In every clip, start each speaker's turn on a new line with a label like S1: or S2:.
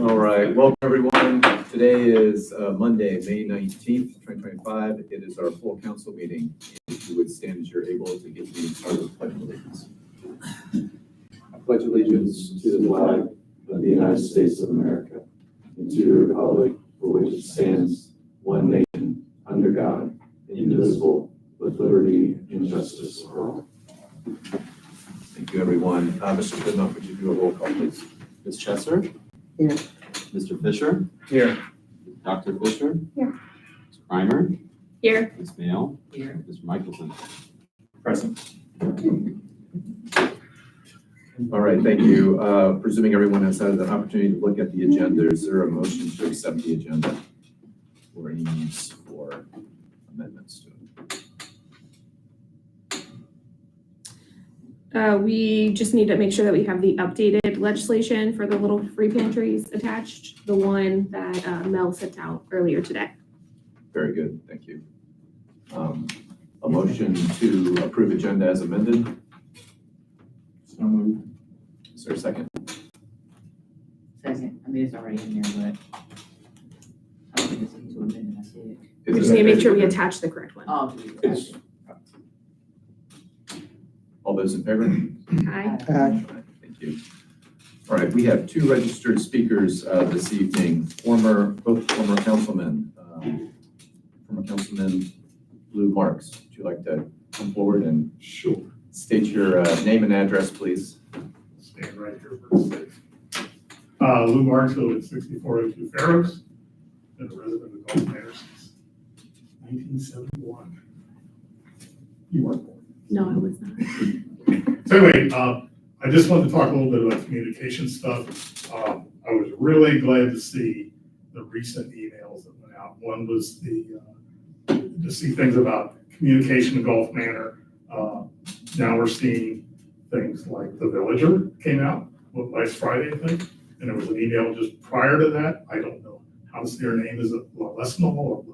S1: All right, welcome everyone. Today is Monday, May 19th, 2025. It is our full council meeting. If you would stand as you're able to get the start of the Pledge of Allegiance. I pledge allegiance to the flag of the United States of America and to the republic for which it stands, one nation, under God, indivisible, with liberty and justice for all. Thank you, everyone. Mr. Goodenough, would you do a roll call, please?
S2: Ms. Chesser?
S3: Here.
S2: Mr. Fisher?
S1: Here.
S2: Dr. Fisher?
S3: Here.
S2: Ms. Primer?
S3: Here.
S2: Ms. Mail?
S3: Here.
S2: Mr. Michelson?
S1: Present. All right, thank you. Presuming everyone has had the opportunity to look at the agenda, is there a motion to accept the agenda or any needs for amendments to it?
S4: We just need to make sure that we have the updated legislation for the little free pantries attached, the one that Mel sent out earlier today.
S1: Very good, thank you. A motion to approve agenda as amended.
S3: So moved.
S1: Is there a second?
S3: Second. I mean, it's already in there, but I don't think it's into amendment. I see it.
S4: We just need to make sure we attach the correct one.
S3: Oh,
S1: It's- All those in favor?
S4: Aye.
S1: Thank you. All right, we have two registered speakers this evening, both former councilmen. Former Councilman Lou Marks, would you like to come forward and state your name and address, please?
S5: Stand right here for the state. Lou Marks, live at 6402 Fair Oaks, been a resident of Gulf Manor since 1971. You weren't born.
S4: No, I was not.
S5: So anyway, I just wanted to talk a little bit about communication stuff. I was really glad to see the recent emails that went out. One was to see things about communication in Gulf Manor. Now we're seeing things like the Villager came out last Friday, I think, and there was an email just prior to that. I don't know how to say her name. Is it Lesnell or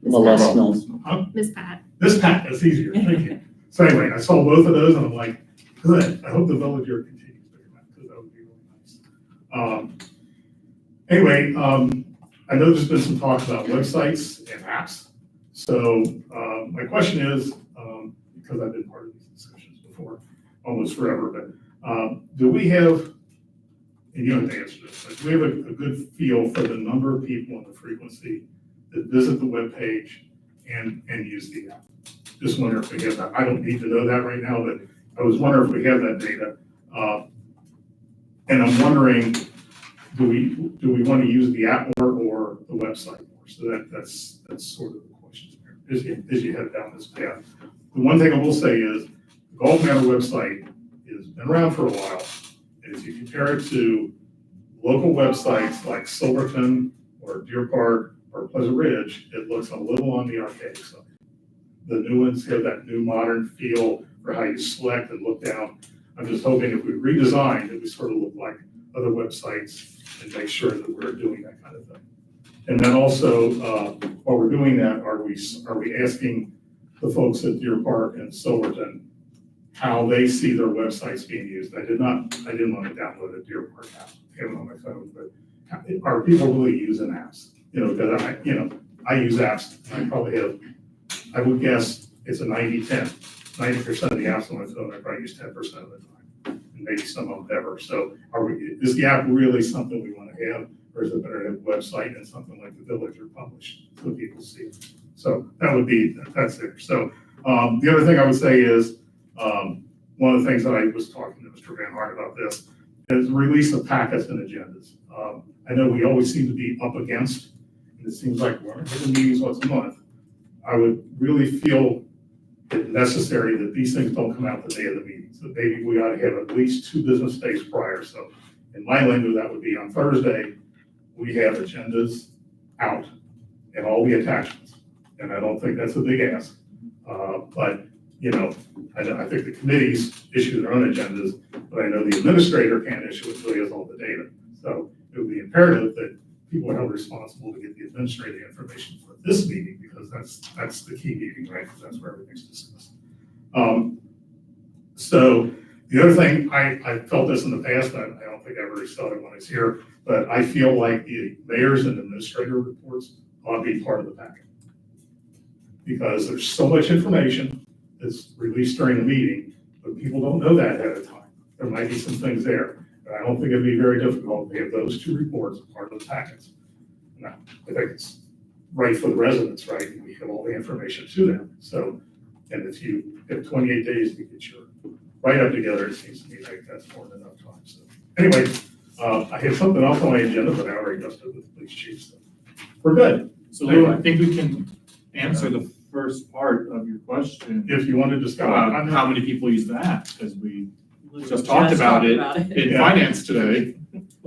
S3: Molesnal.
S4: Miss Pat.
S5: Miss Pat? That's easier. Thank you. So anyway, I saw both of those and I'm like, good. I hope the Villager continues because that would be really nice. Anyway, I know there's been some talk about websites and apps. So my question is, because I've been part of these discussions before, almost forever, but do we have, and you don't have to answer this, but do we have a good feel for the number of people and the frequency that visit the webpage and use the app? Just wonder if we have that. I don't need to know that right now, but I was wondering if we have that data. And I'm wondering, do we want to use the app more or the website more? So that's sort of the question as you head down this path. The one thing I will say is the Gulf Manor website has been around for a while. And if you compare it to local websites like Silverton or Deer Park or Pleasant Ridge, it looks a little on the archaic side. The new ones have that new modern feel for how you select and look down. I'm just hoping if we redesign that we sort of look like other websites and make sure that we're doing that kind of thing. And then also, while we're doing that, are we asking the folks at Deer Park and Silverton how they see their websites being used? I didn't want to download a Deer Park app, have it on my phone, but are people really using apps? Because I use apps. And I probably have, I would guess it's a 90-10. 90% of the apps on my phone I probably use 10% of the time, and maybe some of them ever. So is the app really something we want to have, or is it better to have a website and something like the Villager published so people see it? So that's there. So the other thing I would say is one of the things that I was talking to Mr. Van Hart about this is release of packets and agendas. I know we always seem to be up against, and it seems like we're having meetings once a month. I would really feel it necessary that these things don't come out the day of the meeting. So maybe we ought to have at least 2 business days prior. So in my lingo, that would be on Thursday, we have agendas out and all the attachments. And I don't think that's a big ask. But I think the committees issue their own agendas, but I know the administrator can't issue it until he has all the data. So it would be imperative that people are held responsible to get the administrative information for this meeting, because that's the key meeting, right? Because that's where everything's discussed. So The other thing, I felt this in the past, and I don't think I really felt it when I was here, but I feel like the mayor's and administrator reports ought to be part of the packet. Because there's so much information that's released during the meeting, but people don't know that ahead of time. There might be some things there, but I don't think it'd be very difficult to have those two reports as part of the packets. Now, I think it's right for the residents, right? And we have all the information to them. So, and if you have 28 days to get your write-up together, it seems to me like that's more than enough time. So anyway, I have something else on my agenda, but I already discussed it with the police chief. So we're good.
S6: So Lou, I think we can answer the first part of your question
S5: If you want to discuss.
S6: about how many people use that, because we just talked about it in
S5: Yeah.
S6: finance today.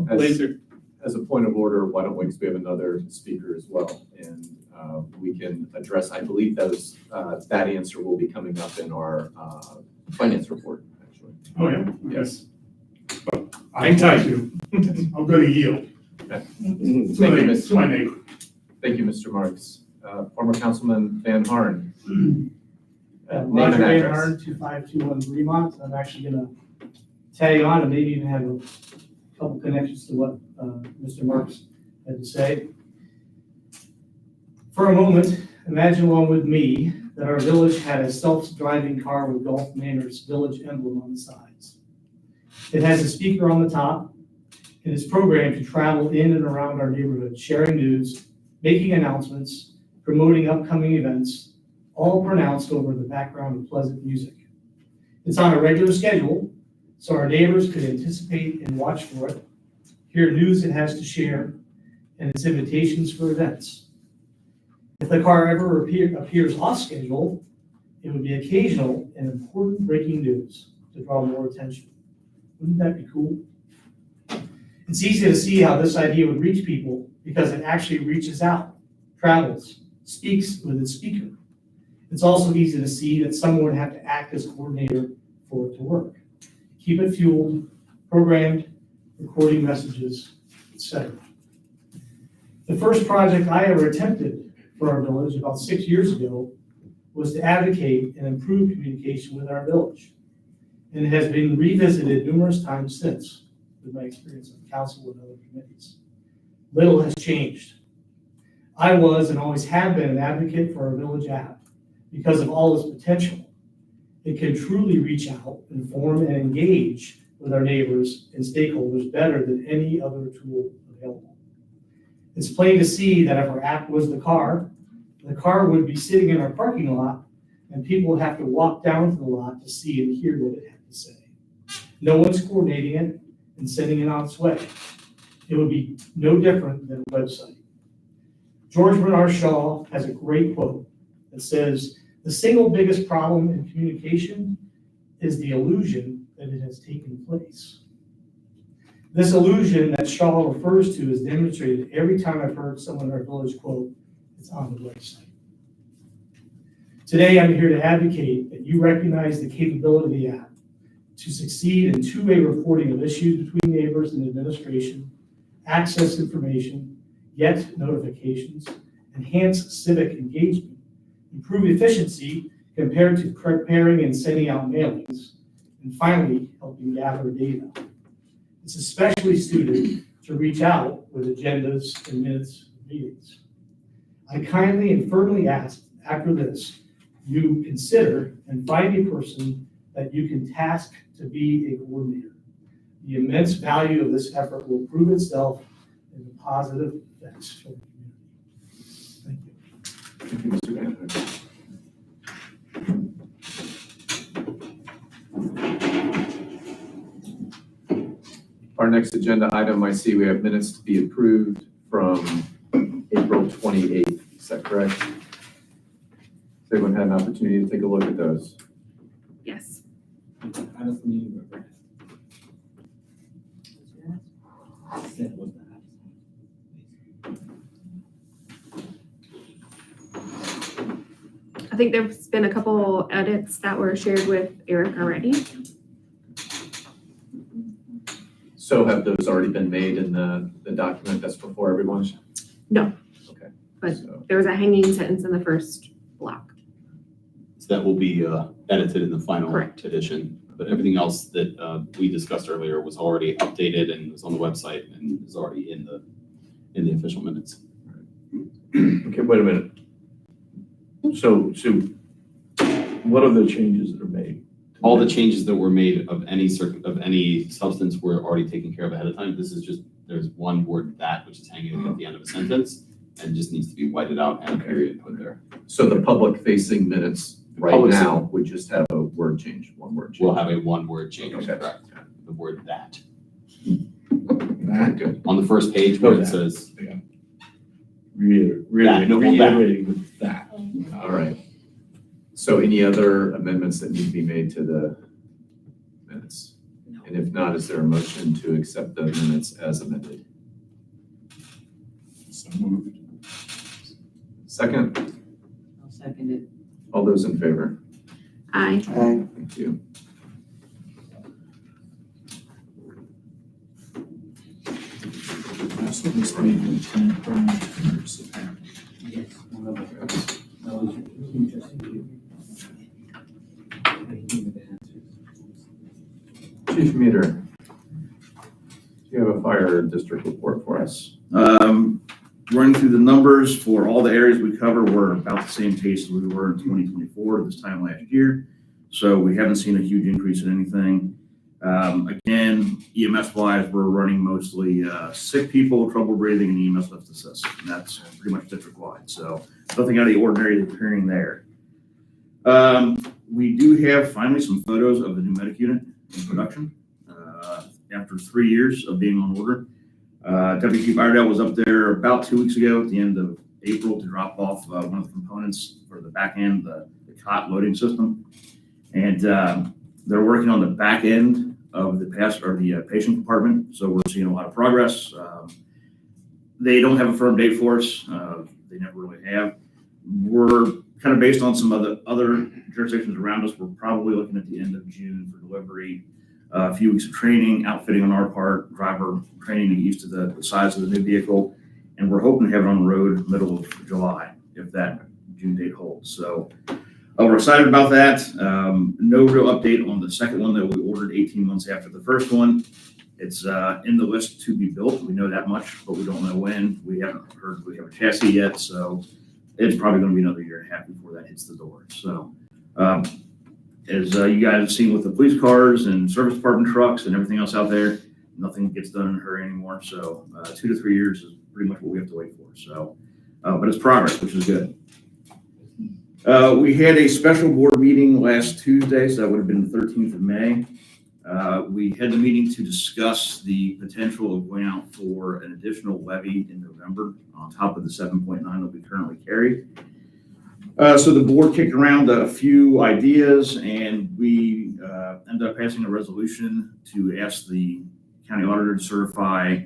S1: As,
S6: Laser.
S1: as a point of order, why don't we, because we have another speaker as well, and we can address, I believe those, that answer will be coming up in our finance report, actually.
S5: Oh, yeah?
S1: Yes.
S5: I'm
S6: tight.
S5: I'm going to yield.
S1: Thank you,
S5: To my neighbor.
S1: Thank you, Mr. Marks. Former Councilman Van Harn. Name and
S7: Roger Van
S1: address.
S7: Harn, 2521 Fremont. I'm actually gonna tag on and maybe even have a couple connections to what Mr. Marks had to say. For a moment, imagine along with me that our village had a self-driving car with Gulf Manor's village emblem on the sides. It has a speaker on the top and is programmed to travel in and around our neighborhood, sharing news, making announcements, promoting upcoming events, all pronounced over the background of pleasant music. It's on a regular schedule, so our neighbors could anticipate and watch for it, hear news it has to share, and its invitations for events. If the car ever appears off schedule, it would be occasional and important breaking news to draw more attention. Wouldn't that be cool? It's easy to see how this idea would reach people because it actually reaches out, travels, speaks with its speaker. It's also easy to see that someone would have to act as coordinator for it to work. Keep it fueled, programmed, recording messages, etc. The first project I ever attempted for our village about 6 years ago was to advocate and improve communication with our village. And it has been revisited numerous times since, with my experience on council and other committees. Little has changed. I was and always have been an advocate for our village app because of all its potential. It can truly reach out, inform, and engage with our neighbors and stakeholders better than any other tool available. It's plain to see that if our app was the car would be sitting in our parking lot, and people would have to walk down to the lot to see and hear what it had to say. No one's coordinating it and sending it on its way. It would be no different than a website. George Bernard Shaw has a great quote that says, "The single biggest problem in communication is the illusion that it has taken place." This illusion that Shaw refers to is demonstrated every time I've heard someone in our village quote, "It's on the website." Today, I'm here to advocate that you recognize the capability of the app to succeed in two-way reporting of issues between neighbors and administration, access information, get notifications, enhance civic engagement, improve efficiency compared to preparing and sending out mailings, and finally, helping gather data. It's especially suited to reach out with agendas and minutes of meetings. I kindly and firmly ask after this, you consider and find a person that you can task to be a coordinator. The immense value of this effort will prove itself in the positive effects for the community. Thank you.
S1: Thank you, Mr. Van Harn. Our next agenda item, I see we have minutes to be approved from April 28th. Is that correct? Has everyone had an opportunity to take a look at those?
S4: Yes.
S3: How does the meeting progress? Said was the
S4: I think there's been a couple edits that were shared with Eric already.
S1: So have those already been made in the document that's before everyone?
S4: No.
S1: Okay.
S4: But-
S1: So-
S4: There was a hanging sentence in the first block.
S2: So that will be edited in the final
S4: Correct.
S2: edition. But everything else that we discussed earlier was already updated and was on the website and is already in the official minutes.
S8: Okay, wait a minute. So, Sue, what are the changes that are made?
S2: All the changes that were made of any substance were already taken care of ahead of time. This is just, there's one word "that" which is hanging at the end of a sentence and just needs to be whited out and a period put there.
S1: So the public facing minutes right
S2: Public-
S1: now would just have a word change, one word change.
S2: We'll have a one-word change,
S1: Okay.
S2: correct? The word "that."
S8: That, good.
S2: On the first page where
S8: Oh,
S2: it
S8: that.
S2: says,
S8: Reiterating with that.
S1: All right. So any other amendments that need to be made to the minutes?
S3: No.
S1: And if not, is there a motion to accept the minutes as amended?
S6: So moved.
S1: Second,
S3: I'll second it.
S1: all those in favor?
S4: Aye.
S1: Thank you.
S6: Last one was made with 10 members, apparently.
S3: Yes, one of them. That was interesting.
S1: Chief Meter, you have a fire district report for us.
S9: Running through the numbers for all the areas we cover, we're about the same pace as we were in 2024 this time last year. So we haven't seen a huge increase in anything. Again, EMS wise, we're running mostly sick people, trouble breathing, and EMS lift assist. And that's pretty much district wide. So nothing out of the ordinary is occurring there. We do have finally some photos of the new medic unit in production after 3 years of being on order. Deputy Chief Iredale was up there about 2 weeks ago at the end of April to drop off one of the components for the back end, the cot loading system. And they're working on the back end of the patient compartment. So we're seeing a lot of progress. They don't have a firm date for us. They never really have. We're kind of based on some other jurisdictions around us. We're probably looking at the end of June for delivery. A few weeks of training, outfitting on our part, driver training to get used to the size of the new vehicle. And we're hoping to have it on the road middle of July, if that June date holds. So we're excited about that. No real update on the second one that we ordered 18 months after the first one. It's in the list to be built. We know that much, but we don't know when. We haven't heard we have a chassis yet. So it's probably going to be another year and a half before that hits the door. So as you guys have seen with the police cars and service department trucks and everything else out there, nothing gets done in a hurry anymore. So 2 to 3 years is pretty much what we have to wait for. So, but it's progress, which is good. We had a special board meeting last Tuesday, so that would have been the 13th of May. We had the meeting to discuss the potential of going out for an additional levy in November on top of the 7.9 that we currently carry. So the board kicked around a few ideas, and we ended up passing a resolution to ask the county auditor to certify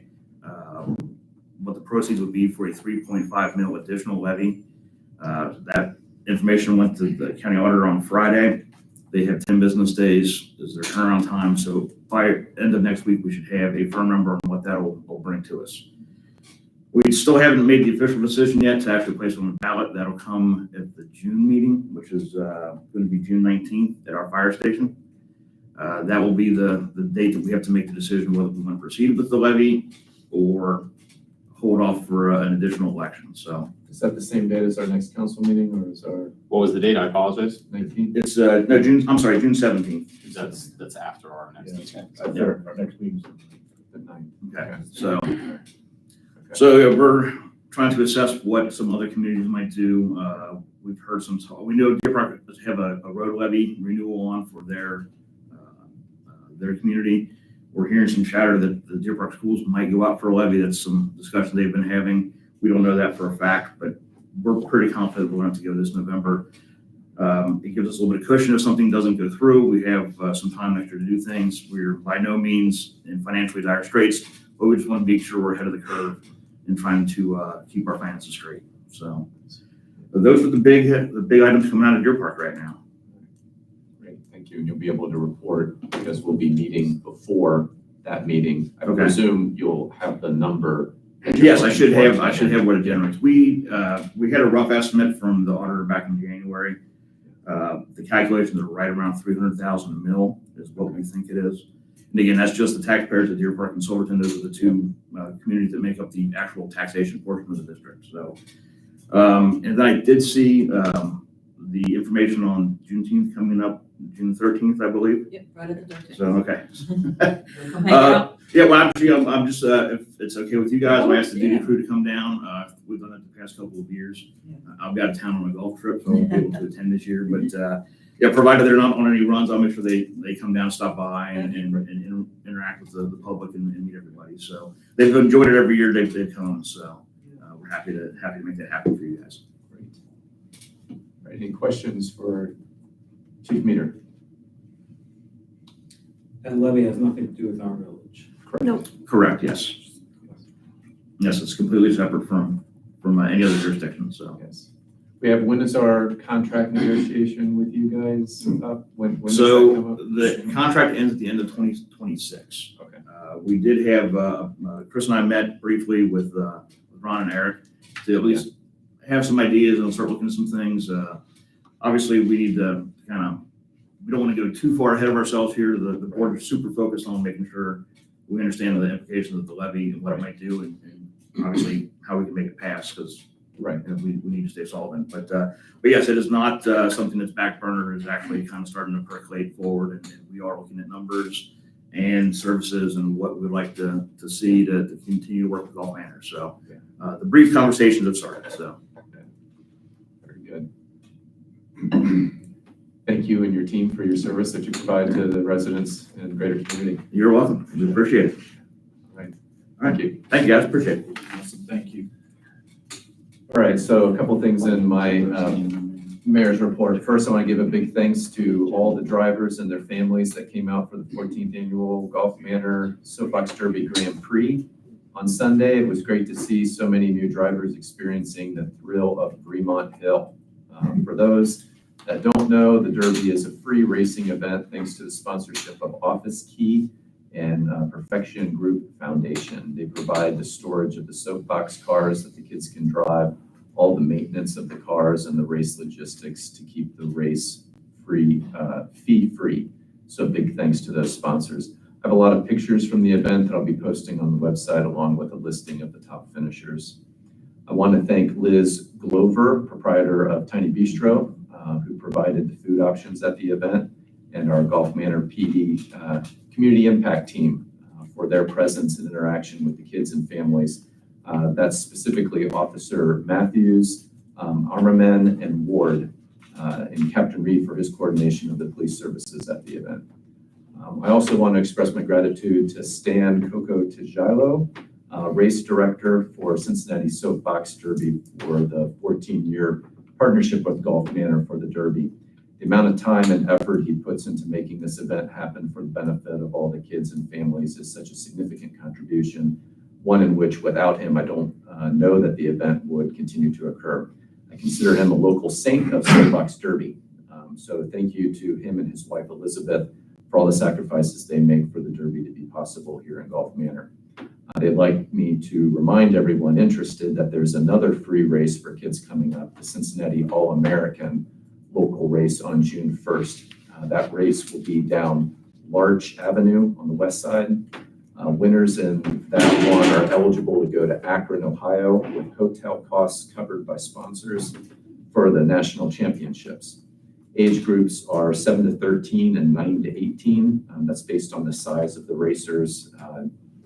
S9: what the proceeds would be for a 3.5 mil additional levy. That information went to the county auditor on Friday. They have 10 business days as their turnaround time. So by end of next week, we should have a firm number on what that will bring to us. We still haven't made the official decision yet to actually place it on the ballot. That'll come at the June meeting, which is going to be June 19th at our fire station. That will be the date that we have to make the decision whether we want to proceed with the levy or hold off for an additional election. So
S1: Is that the same date as our next council meeting, or is our
S2: what was the date? I apologize.
S1: 19th?
S9: it's no June. I'm sorry, June 17th.
S2: That's after our next meeting.
S1: I thought our next meeting's the 9th.
S9: Okay. So we're trying to assess what some other communities might do. We've heard some talk. We know Deer Park have a road levy renewal on for their community. We're hearing some chatter that the Deer Park schools might go out for a levy. That's some discussion they've been having. We don't know that for a fact, but we're pretty confident we're going to have to go this November. It gives us a little bit of cushion if something doesn't go through. We have some time extra to do things. We're by no means in financially dire straits, but we just want to make sure we're ahead of the curve in trying to keep our finances straight. So those are the big items coming out of Deer Park right now.
S1: Great, thank you. And you'll be able to report because we'll be meeting before that meeting. I
S9: Okay.
S1: presume you'll have the number.
S9: Yes, I should have what it generates. We had a rough estimate from the auditor back in January. The calculations are right around 300,000 a mil is what we think it is. And again, that's just the taxpayers of Deer Park and Silverton. Those are the two communities that make up the actual taxation portion of the district. So, and then I did see the information on Juneteenth coming up, June 13th, I believe.
S3: Yep, Friday the 13th.
S9: So, okay.
S3: Come hang out.
S9: Yeah, well, I'm just, if it's okay with you guys, I asked the duty
S3: Yeah.
S9: crew to come down. We've done that the past couple of years. I'll be out of town on a golf trip, so I won't be able to attend this year. But yeah, provided they're not on any runs, I'll make sure they come down, stop by, and interact with the public and meet everybody. So they've enjoyed it every year they've come. So we're happy to make that happen for you guys.
S1: Great. All right, any questions for Chief Meter?
S10: That levy has nothing to do with our village.
S9: Correct. Yes. Yes, it's completely separate from any other jurisdiction. So.
S1: Yes. When is our contract negotiation with you guys up? When does that
S9: So
S1: come up?
S9: the contract ends at the end of 2026.
S1: Okay.
S9: We did have, Chris and I met briefly with Ron and Eric to at least have some ideas and start looking at some things. Obviously, we need to we don't want to go too far ahead of ourselves here. The board is super focused on making sure we understand the implications of the levy and what it might do and obviously how we can make it pass because
S1: Right.
S9: we need to stay solvent. But yes, it is not something that's back burner. It's actually kind of starting to percolate forward, and we are looking at numbers and services and what we'd like to see to continue to work with all Manor. So the brief conversations have started. So
S1: Very good. Thank you and your team for your service that you provide to the residents and greater community.
S9: you're welcome. We appreciate it.
S1: Right.
S9: All right.
S1: Thank you.
S9: Thank you guys. Appreciate it.
S6: Awesome, thank you.
S1: All right, so a couple things in my mayor's report. First, I want to give a big thanks to all the drivers and their families that came out for the 14th annual Golf Manor Soapbox Derby Grand Prix on Sunday. It was great to see so many new drivers experiencing the thrill of Fremont Hill. For those that don't know, the Derby is a free racing event thanks to the sponsorship of Office Key and Perfection Group Foundation. They provide the storage of the soapbox cars that the kids can drive, all the maintenance of the cars and the race logistics to keep the race free, fee-free. So big thanks to those sponsors. I have a lot of pictures from the event that I'll be posting on the website along with a listing of the top finishers. I want to thank Liz Glover, proprietor of Tiny Bistro, who provided the food options at the event, and our Golf Manor PD Community Impact Team for their presence and interaction with the kids and families. That's specifically Officer Matthews, Armerman, and Ward, and Captain Reed for his coordination of the police services at the event. I also want to express my gratitude to Stan Coco Tijilo, race director for Cincinnati Soapbox Derby for the 14-year partnership with Golf Manor for the Derby. The amount of time and effort he puts into making this event happen for the benefit of all the kids and families is such a significant contribution, one in which without him, I don't know that the event would continue to occur. I consider him a local saint of Soapbox Derby. So thank you to him and his wife, Elizabeth, for all the sacrifices they make for the Derby to be possible here in Golf Manor. They'd like me to remind everyone interested that there's another free race for kids coming up, the Cincinnati All-American local race on June 1st. That race will be down Larch Avenue on the west side. Winners in that one are eligible to go to Akron, Ohio, with hotel costs covered by sponsors for the national championships. Age groups are 7 to 13 and 9 to 18. That's based on the size of the racers.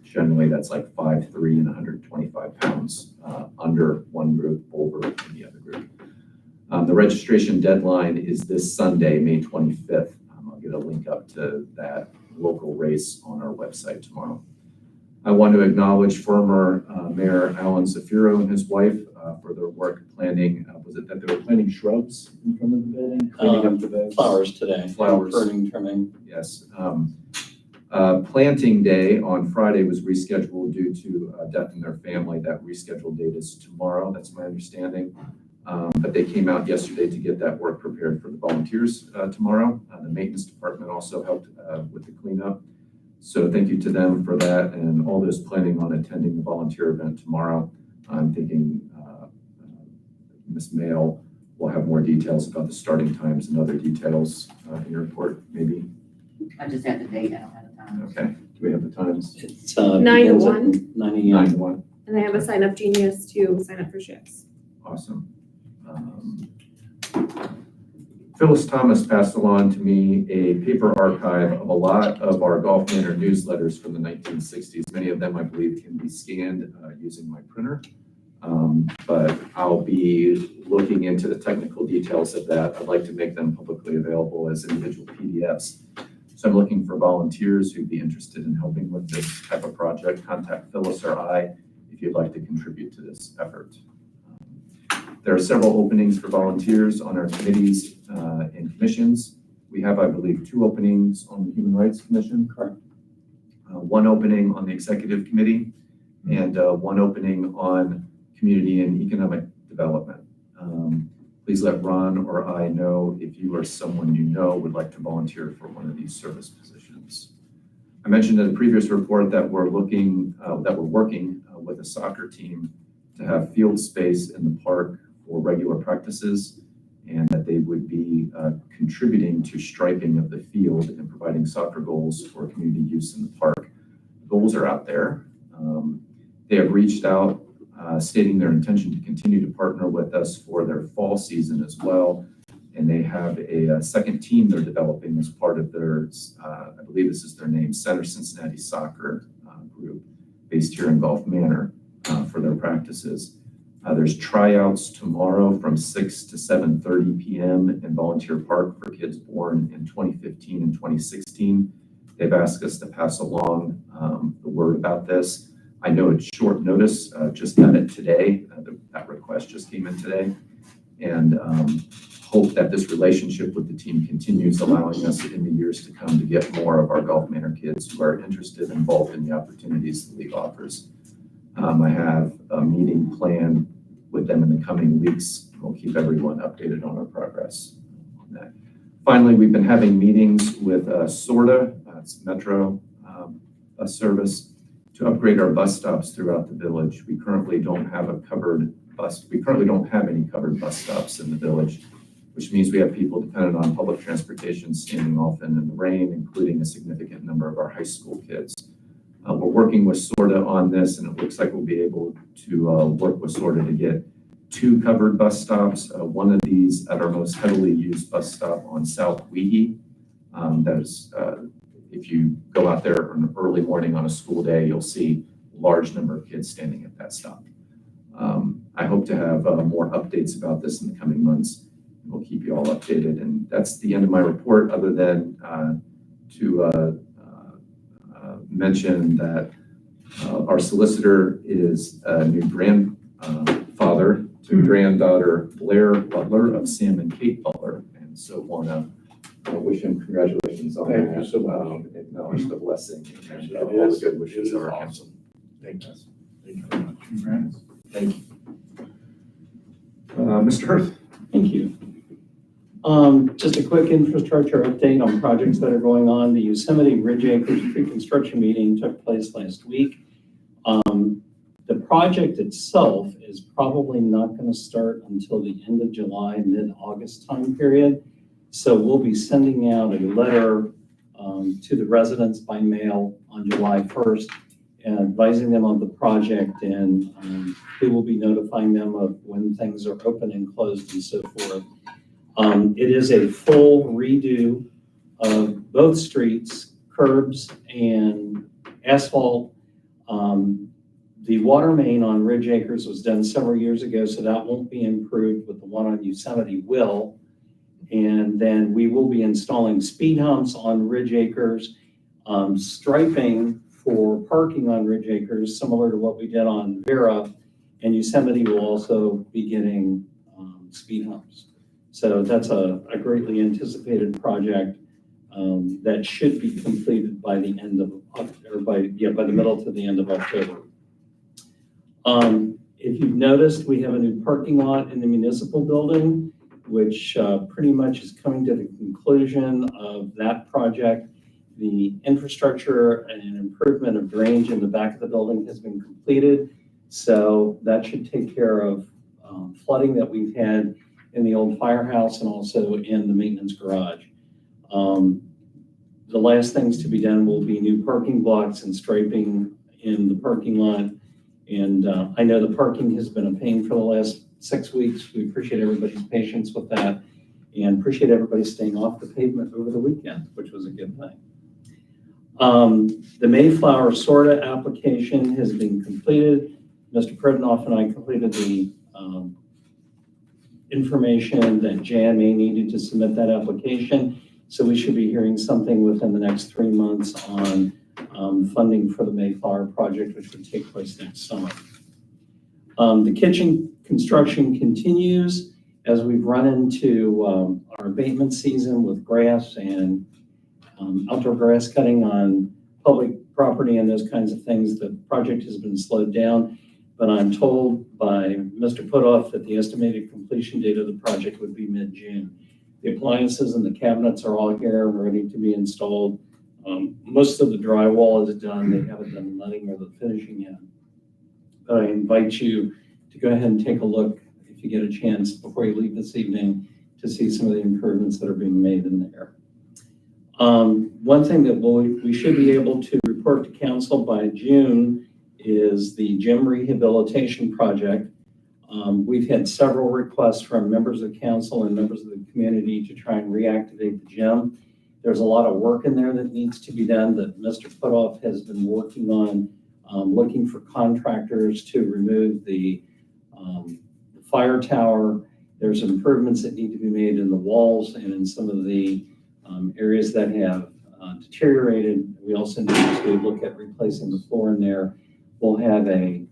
S1: Generally, that's like 5'3" and 125 pounds under one group, over in the other group. The registration deadline is this Sunday, May 25th. I'll get a link up to that local race on our website tomorrow. I want to acknowledge former Mayor Alan Zafiro and his wife for their work planning. Was it that they were planting shrubs in front of the building? Cleaning up the beds?
S10: Flowers today.
S1: Flowers.
S10: Pruning, trimming.
S1: Yes. Planting day on Friday was rescheduled due to a death in their family. That rescheduled date is tomorrow. That's my understanding. But they came out yesterday to get that work prepared for the volunteers tomorrow. The maintenance department also helped with the cleanup. So thank you to them for that and all those planning on attending the volunteer event tomorrow. I'm thinking Ms. Mail will have more details about the starting times and other details in your report, maybe.
S3: I just have the date, I don't have the time.
S1: Okay, do we have the times?
S10: It's,
S4: 9 to
S10: begins at
S4: 1.
S10: 9
S1: 9
S10: AM.
S1: to 1.
S4: And I have a sign up genius to sign up for shifts.
S1: Awesome. Phyllis Thomas passed along to me a paper archive of a lot of our Golf Manor newsletters from the 1960s. Many of them, I believe, can be scanned using my printer. But I'll be looking into the technical details of that. I'd like to make them publicly available as individual PDFs. So I'm looking for volunteers who'd be interested in helping with this type of project. Contact Phyllis or I if you'd like to contribute to this effort. There are several openings for volunteers on our committees and commissions. We have, I believe, 2 openings on the Human Rights Commission.
S10: Correct.
S1: 1 opening on the Executive Committee and 1 opening on Community and Economic Development. Please let Ron or I know if you or someone you know would like to volunteer for one of these service positions. I mentioned in a previous report that we're working with a soccer team to have field space in the park for regular practices, and that they would be contributing to striping of the field and providing soccer goals for community use in the park. Goals are out there. They have reached out stating their intention to continue to partner with us for their fall season as well. And they have a second team they're developing as part of their, I believe this is their name, Center Cincinnati Soccer Group, based here in Gulf Manor for their practices. There's tryouts tomorrow from 6 to 7:30 p.m. in Volunteer Park for kids born in 2015 and 2016. They've asked us to pass along the word about this. I know it's short notice, just got it today. That request just came in today. And hope that this relationship with the team continues, allowing us in the years to come to get more of our Gulf Manor kids who are interested and involved in the opportunities the league offers. I have a meeting planned with them in the coming weeks. We'll keep everyone updated on our progress on that. Finally, we've been having meetings with SORTA, it's Metro bus service, to upgrade our bus stops throughout the village. We currently don't have any covered bus stops in the village, which means we have people dependent on public transportation standing often in the rain, including a significant number of our high school kids. We're working with SORTA on this, and it looks like we'll be able to work with SORTA to get 2 covered bus stops. One of these at our most heavily used bus stop on South Weehee. That is, if you go out there on an early morning on a school day, you'll see a large number of kids standing at that stop. I hope to have more updates about this in the coming months. We'll keep you all updated. And that's the end of my report, other than to mention that our solicitor is a new grandfather to granddaughter Blair Butler of Sam and Kate Butler. And so want to wish him congratulations on
S8: Thank
S1: that.
S8: you so much.
S1: Acknowledge the blessing and
S8: It
S1: all the
S8: is-
S1: good wishes
S8: it is
S1: are
S8: awesome. Thank you.
S1: Yes.
S8: Thank you very much.
S6: Congrats.
S1: Thank you. Mr. Hurth.
S10: Thank you. Just a quick infrastructure update on projects that are going on. The Yosemite Ridge Acres pre-construction meeting took place last week. The project itself is probably not going to start until the end of July, mid-August time period. So we'll be sending out a letter to the residents by mail on July 1st, advising them of the project, and we will be notifying them of when things are open and closed and so forth. It is a full redo of both streets, curbs and asphalt. The water main on Ridge Acres was done several years ago, so that won't be improved, but the one on Yosemite will. And then we will be installing speed humps on Ridge Acres, striping for parking on Ridge Acres, similar to what we did on Vera, and Yosemite will also be getting speed humps. So that's a greatly anticipated project that should be completed by the end of, or by the middle to the end of October. If you've noticed, we have a new parking lot in the municipal building, which pretty much is coming to the conclusion of that project. The infrastructure and improvement of drainage in the back of the building has been completed. So that should take care of flooding that we've had in the old firehouse and also in the maintenance garage. The last things to be done will be new parking blocks and striping in the parking lot. And I know the parking has been a pain for the last 6 weeks. We appreciate everybody's patience with that and appreciate everybody staying off the pavement over the weekend, which was a good thing. The Mayflower SORTA application has been completed. Mr. Pridnoff and I completed the information that JMA needed to submit that application. So we should be hearing something within the next 3 months on funding for the Mayflower project, which would take place next summer. The kitchen construction continues as we've run into our abatement season with grass and outdoor grass cutting on public property and those kinds of things. The project has been slowed down, but I'm told by Mr. Putoff that the estimated completion date of the project would be mid-June. The appliances and the cabinets are all here and ready to be installed. Most of the drywall is done. They haven't done the letting or the finishing yet. But I invite you to go ahead and take a look if you get a chance before you leave this evening to see some of the improvements that are being made in there. One thing that we should be able to report to council by June is the gym rehabilitation project. We've had several requests from members of council and members of the community to try and reactivate the gym. There's a lot of work in there that needs to be done that Mr. Putoff has been working on, looking for contractors to remove the fire tower. There's improvements that need to be made in the walls and in some of the areas that have deteriorated. We also need to look at replacing the floor in there. We'll have an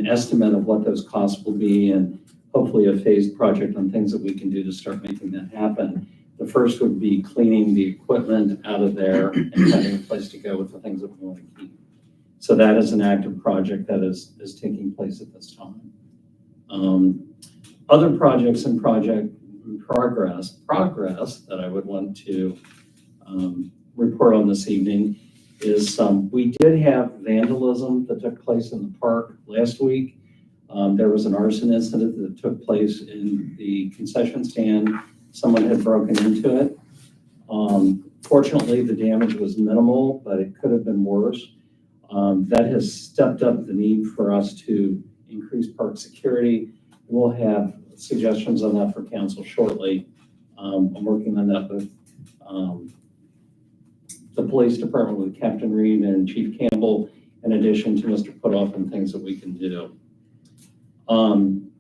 S10: estimate of what those costs will be and hopefully a phased project on things that we can do to start making that happen. The first would be cleaning the equipment out of there and having a place to go with the things that we want to keep. So that is an active project that is taking place at this time. Other projects in progress that I would want to report on this evening is we did have vandalism that took place in the park last week. There was an arson incident that took place in the concession stand. Someone had broken into it. Fortunately, the damage was minimal, but it could have been worse. That has stepped up the need for us to increase park security. We'll have suggestions on that for council shortly. I'm working on that with the police department with Captain Reed and Chief Campbell, in addition to Mr. Putoff and things that we can do.
S3: Can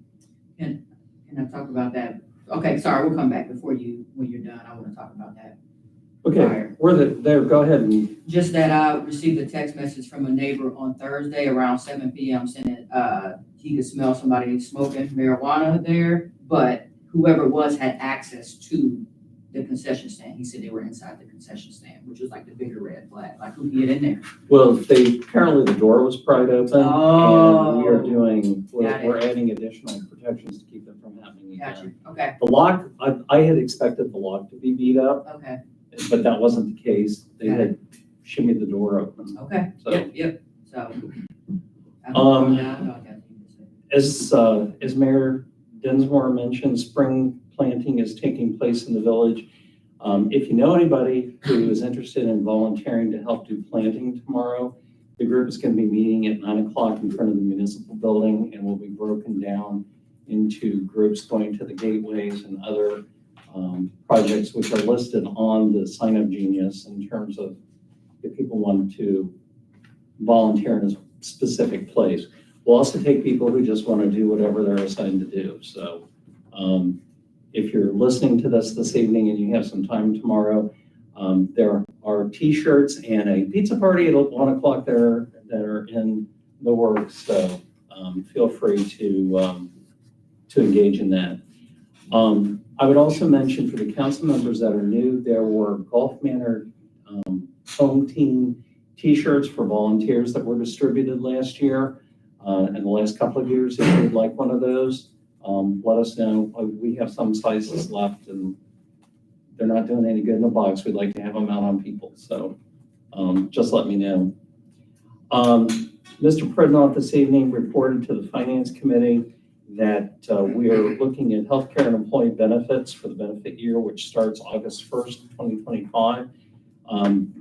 S3: I talk about that? Okay, sorry, we'll come back when you're done. I want to talk about that.
S10: Okay, there, go ahead. And
S3: Just that I received a text message from a neighbor on Thursday around 7 p.m. saying he could smell somebody smoking marijuana there, but whoever it was had access to the concession stand. He said they were inside the concession stand, which was like the bigger red flag, like who get in there?
S10: well, apparently the door was pried open, and we are we're adding additional protections to keep it from happening
S3: Got
S10: again.
S3: you, okay,
S10: The lock, I had expected the lock to be beat up,
S3: okay,
S10: but that wasn't the case. They
S3: Got
S10: had shimmied the door open.
S3: okay,
S10: So-
S3: yep, so.
S10: As Mayor Dinsmore mentioned, spring planting is taking place in the village. If you know anybody who is interested in volunteering to help do planting tomorrow, the group is going to be meeting at 9 o'clock in front of the municipal building and will be broken down into groups going to the gateways and other projects which are listed on the Sign Up Genius in terms of if people want to volunteer in a specific place. We'll also take people who just want to do whatever they're assigned to do. So if you're listening to this evening and you have some time tomorrow, there are t-shirts and a pizza party at 1 o'clock that are in the works. So feel free to engage in that. I would also mention for the council members that are new, there were Golf Manor home team t-shirts for volunteers that were distributed last year. In the last couple of years, if you'd like one of those, let us know. We have some sizes left and they're not doing any good in a box. We'd like to have them out on people. So just let me know. Mr. Pridnoff this evening reported to the Finance Committee that we are looking at healthcare and employee benefits for the benefit year, which starts August 1st, 2025.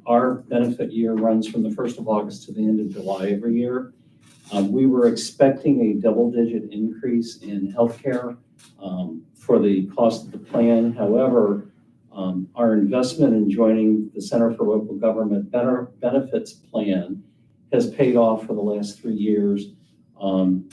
S10: Our benefit year runs from the 1st of August to the end of July every year. We were expecting a double-digit increase in healthcare for the cost of the plan. However, our investment in joining the Center for Local Government Benefits Plan has paid off for the last 3 years.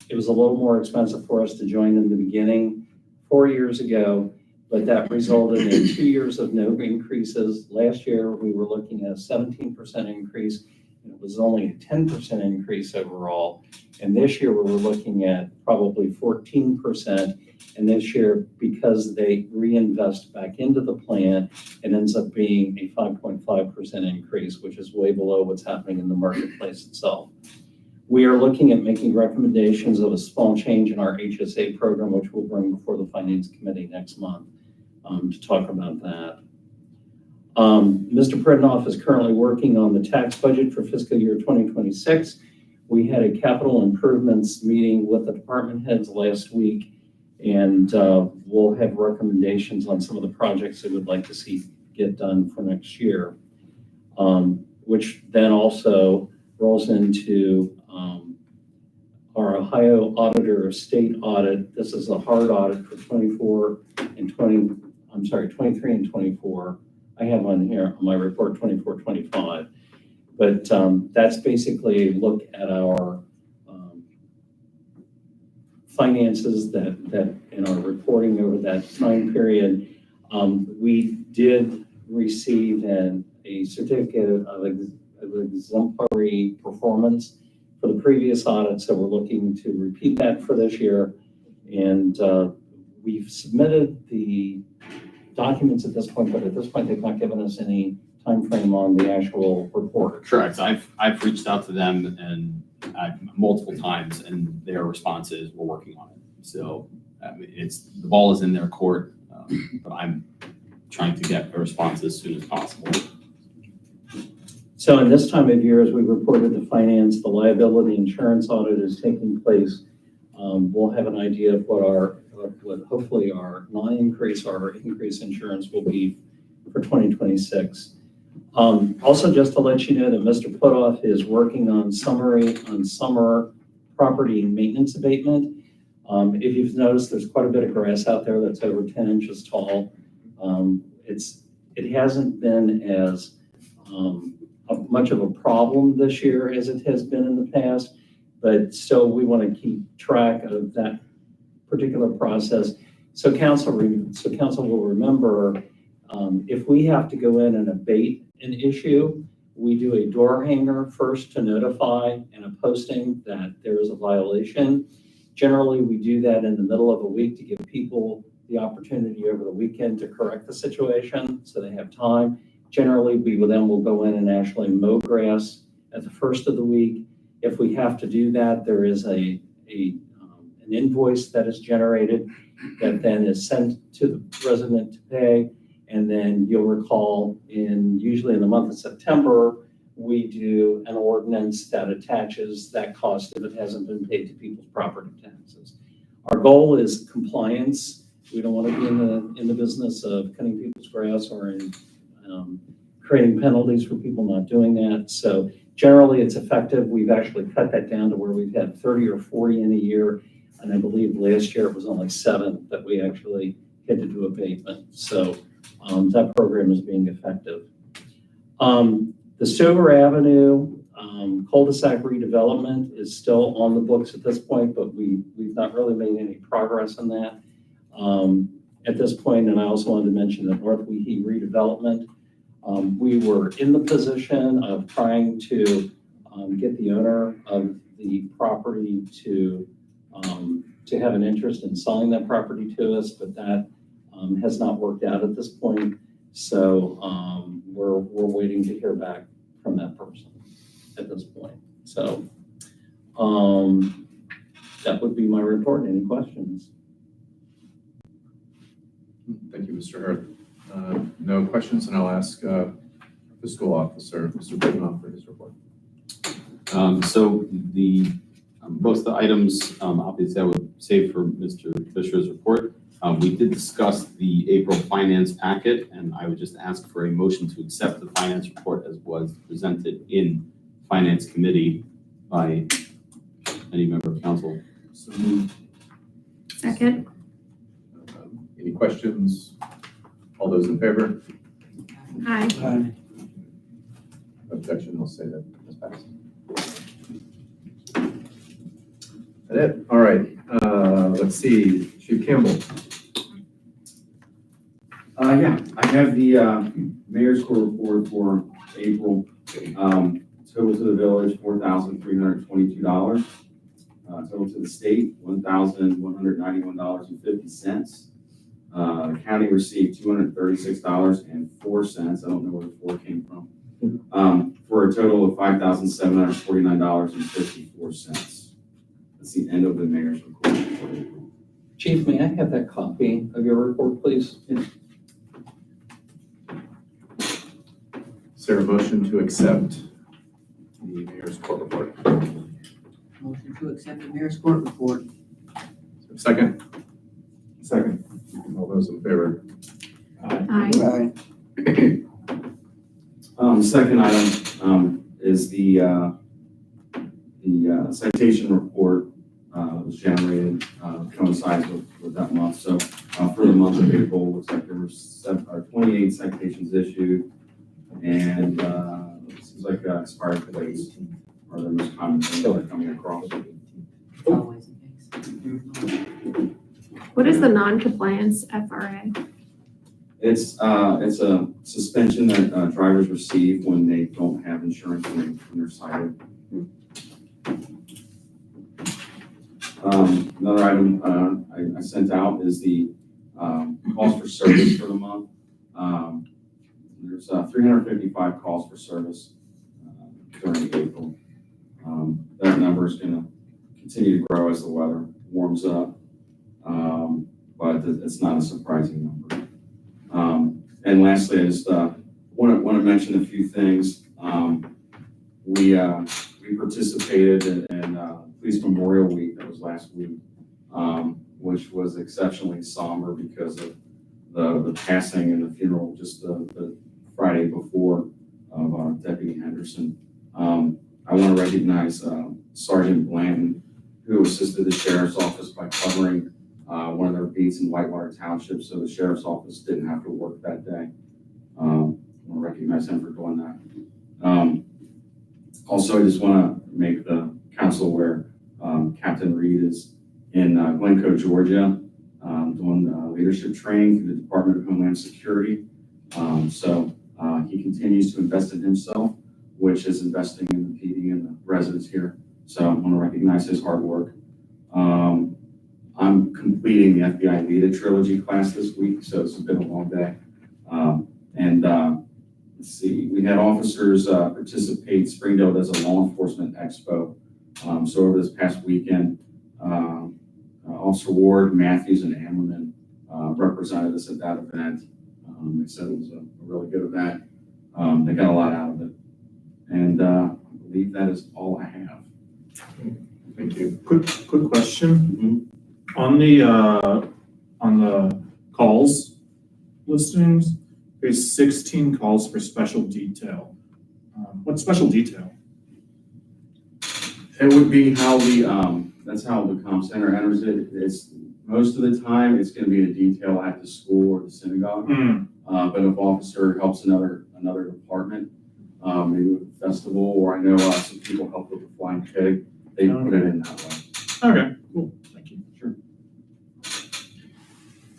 S10: It was a little more expensive for us to join in the beginning 4 years ago, but that resulted in 2 years of no increases. Last year, we were looking at a 17% increase. It was only a 10% increase overall. And this year, we were looking at probably 14%. And this year, because they reinvest back into the plan, it ends up being a 5.5% increase, which is way below what's happening in the marketplace itself. We are looking at making recommendations of a small change in our HSA program, which we'll bring before the Finance Committee next month to talk about that. Mr. Pridnoff is currently working on the tax budget for fiscal year 2026. We had a capital improvements meeting with the department heads last week, and we'll have recommendations on some of the projects they would like to see get done for next year, which then also rolls into our Ohio Auditor of State audit. This is a hard audit for 23 and 24. I have on here on my report 24, 25. But that's basically a look at our finances that in our reporting over that time period. We did receive a certificate of exemplary performance for the previous audit, so we're looking to repeat that for this year. And we've submitted the documents at this point, but at this point, they've not given us any time frame on the actual report.
S2: Correct. I've reached out to them and multiple times, and their response is, we're working on it. So the ball is in their court, but I'm trying to get a response as soon as possible.
S10: So in this time of year, as we reported to finance, the liability insurance audit is taking place. We'll have an idea of what hopefully our non-increase or increase insurance will be for 2026. Also, just to let you know that Mr. Putoff is working on summer property maintenance abatement. If you've noticed, there's quite a bit of grass out there that's over 10 inches tall. It hasn't been as much of a problem this year as it has been in the past, but still we want to keep track of that particular process. So council will remember, if we have to go in and abate an issue, we do a door hanger first to notify and a posting that there is a violation. Generally, we do that in the middle of a week to give people the opportunity over the weekend to correct the situation so they have time. Generally, we will go in and actually mow grass at the first of the week. If we have to do that, there is an invoice that is generated that then is sent to the resident to pay. And then you'll recall usually in the month of September, we do an ordinance that attaches that cost if it hasn't been paid to people's property taxes. Our goal is compliance. We don't want to be in the business of cutting people's grass or creating penalties for people not doing that. So generally it's effective. We've actually cut that down to where we've had 30 or 40 in a year. And I believe last year it was only 7 that we actually had to do abatement. So that program is being effective. The Stover Avenue cul-de-sac redevelopment is still on the books at this point, but we've not really made any progress on that at this point. And I also wanted to mention that North Weehee redevelopment, we were in the position of trying to get the owner of the property to have an interest in selling that property to us, but that has not worked out at this point. So we're waiting to hear back from that person at this point. So that would be my report. Any questions?
S1: Thank you, Mr. Hurd. No questions, and I'll ask Fiscal Officer, Mr. Pridnoff, for his report.
S2: So the Most of the items, obviously I would save for Mr. Fisher's report. We did discuss the April finance packet, and I would just ask for a motion to accept the finance report as was presented in Finance Committee by any member of council.
S1: So moved.
S4: Second.
S1: Any questions? All those in favor?
S4: Aye.
S1: Objection, I'll say that as passed. That it? All right, let's see, Chief Campbell.
S9: Yeah, I have the mayor's court report for April. Total to the village, $4,322. Total to the state, $1,191.50. The county received $236.04. I don't know where the 4 came from. For a total of $5,749.54. That's the end of the mayor's report for April.
S10: Chief, may I have that copy of your report, please?
S1: Is there a motion to accept the mayor's court report?
S3: Motion to accept the mayor's court report.
S1: Second,
S8: Second.
S1: all those in favor?
S4: Aye.
S9: Second item is the citation report that was generated, coincides with that month. So for the month of April, looks like there were 28 citations issued, and it seems like expired dates are the most common things that are coming across.
S3: Always the case.
S4: What is the non-compliance FRA?
S9: It's a suspension that drivers receive when they don't have insurance when they're cited. Another item I sent out is the calls for service for the month. There's 355 calls for service during April. That number is going to continue to grow as the weather warms up, but it's not a surprising number. And lastly, I just want to mention a few things. We participated in Police Memorial Week, that was last week, which was exceptionally somber because of the passing and the funeral just the Friday before of Deputy Henderson. I want to recognize Sergeant Blanton, who assisted the Sheriff's Office by covering one of their beats in Whitewater Township, so the Sheriff's Office didn't have to work that day. I want to recognize him for doing that. Also, I just want to make the council aware, Captain Reed is in Glencoe, Georgia, doing leadership training through the Department of Homeland Security. So he continues to invest in himself, which is investing in the PD and the residents here. So I want to recognize his hard work. I'm completing the FBI Vita Trilogy class this week, so it's been a long day. Let's see, we had officers participate. Springdale does a law enforcement expo. So over this past weekend, Officer Ward, Matthews, and Ammerman represented us at that event. They said it was a really good event. They got a lot out of it. And I believe that is all I have.
S1: Thank you.
S6: Quick question. On the calls listings, there's 16 calls for special detail. What's special detail?
S9: It would be how that's how the comm center enters it. It's most of the time it's going to be a detail at the school or the synagogue. But if officer helps another department, maybe with a festival, or I know some people help with the flying pig, they put it in that way.
S6: Okay, cool. Thank you.
S9: Sure.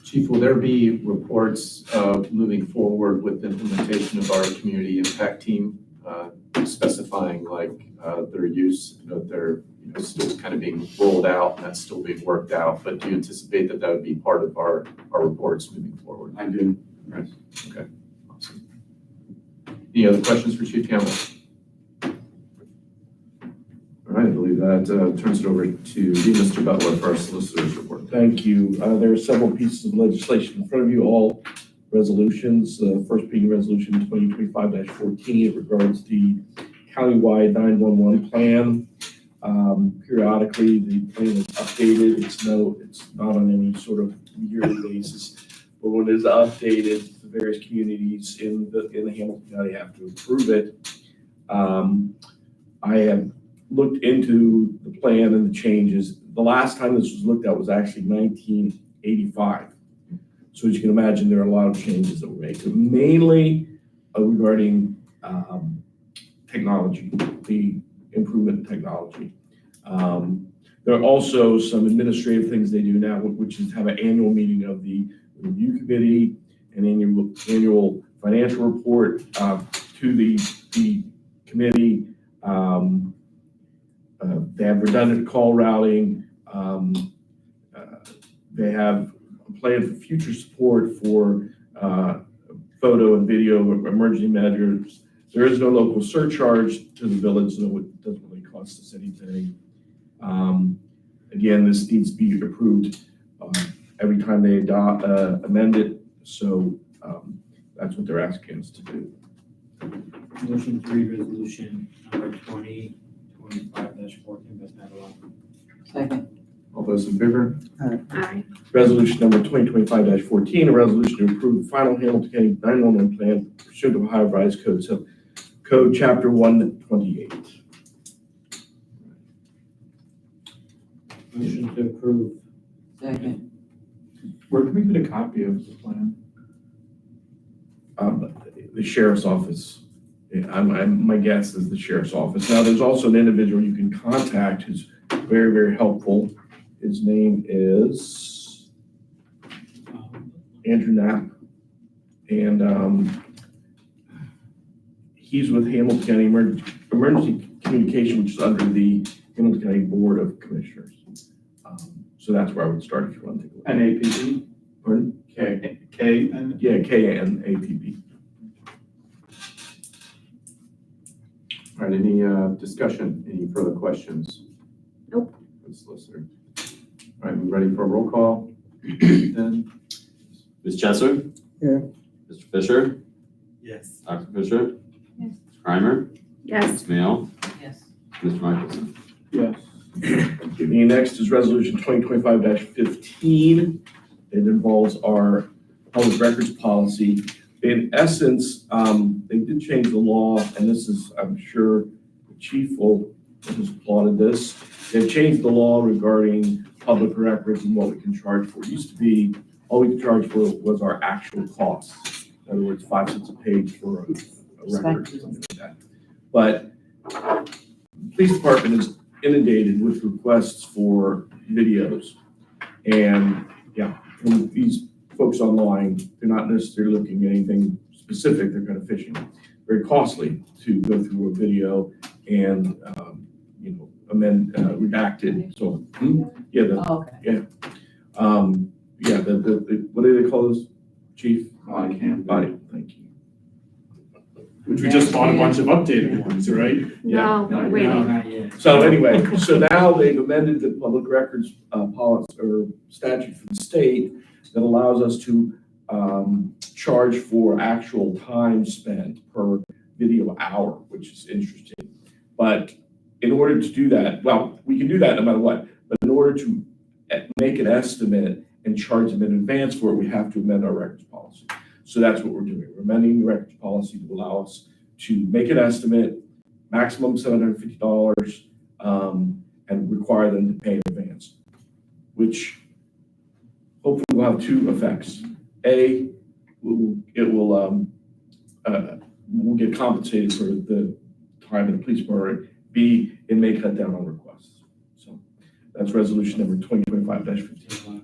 S1: Chief, will there be reports moving forward with the implementation of our community impact team, specifying like their use? They're still kind of being rolled out and that's still being worked out, but do you anticipate that would be part of our reports moving forward?
S9: I do. Right.
S1: Okay, awesome. Any other questions for Chief Campbell? All right, I believe that turns it over to you, Mr. Butler, for our solicitor's report.
S8: Thank you. There are several pieces of legislation in front of you, all resolutions. First being Resolution 2025-14. It regards the countywide 911 plan. Periodically, the plan is updated. It's not on any sort of yearly basis. But when it is updated, the various communities in the Hamilton County have to approve it. I have looked into the plan and the changes. The last time this was looked at was actually 1985. So as you can imagine, there are a lot of changes that were made, mainly regarding technology, the improvement in technology. There are also some administrative things they do now, which is have an annual meeting of the review committee, an annual financial report to the committee. They have redundant call routing. They have a plan for future support for photo and video emergency measures. There is no local surcharge to the village, so it doesn't really cost us anything. Again, this needs to be approved every time they amend it. So that's what they're asking us to do.
S11: Motion to read resolution number 2025-14 by title only.
S3: Second.
S1: All those in favor?
S4: Aye.
S8: Resolution number 2025-14, a resolution to approve the final Hamilton County 911 plan pursuant to Ohio Revised Code, so Code Chapter 128.
S11: Motion to approve.
S3: Second.
S6: Where can we get a copy of the plan?
S8: The sheriff's office. Yeah, my guess is the sheriff's office. Now, there's also an individual you can contact who's very, very helpful. His name is Andrew Knapp, and he's with Hamilton County Emergency Communication, which is under the Hamilton County Board of Commissioners. So that's where I would start if you want to take a look.
S6: NAPB?
S8: Pardon?
S6: K and
S8: Yeah, KNAPB.
S1: All right, any discussion, any further questions?
S4: Nope.
S1: For the solicitor. All right, we ready for a roll call? Then,
S2: Ms. Chesser?
S10: Here.
S2: Mr. Fisher?
S11: Yes.
S2: Dr. Fisher?
S3: Yes.
S2: Ms. Kramer?
S4: Yes.
S2: Ms. Mail?
S3: Yes.
S2: Mr. Michelson?
S6: yes.
S8: The next is Resolution 2025-15. It involves our public records policy. In essence, they did change the law, and this is, I'm sure, the chief will have applauded this. They've changed the law regarding public records and what we can charge for. It used to be, all we could charge for was our actual costs. In other words, 5 cents a page for a record, or something like that. But the police department is inundated with requests for videos. And yeah, from these folks online, they're not necessarily looking at anything specific, they're kind of fishing. Very costly to go through a video and, amend, redact it, so. Yeah,
S3: Okay.
S8: what do they call those, chief?
S6: Body cam.
S8: Body, thank you.
S6: Which we just bought a bunch of updated ones, right?
S4: No,
S6: Yeah.
S4: we're waiting.
S11: Not yet.
S8: So anyway, so now they've amended the public records policy or statute for the state that allows us to charge for actual time spent per video hour, which is interesting. But in order to do that, well, we can do that no matter what, but in order to make an estimate and charge them in advance for it, we have to amend our records policy. So that's what we're doing. We're amending the records policy to allow us to make an estimate, maximum $750, and require them to pay in advance, which hopefully will have two effects. A, we'll get compensated for the time in the police department. B, it may cut down on requests. So that's resolution number 2025-15.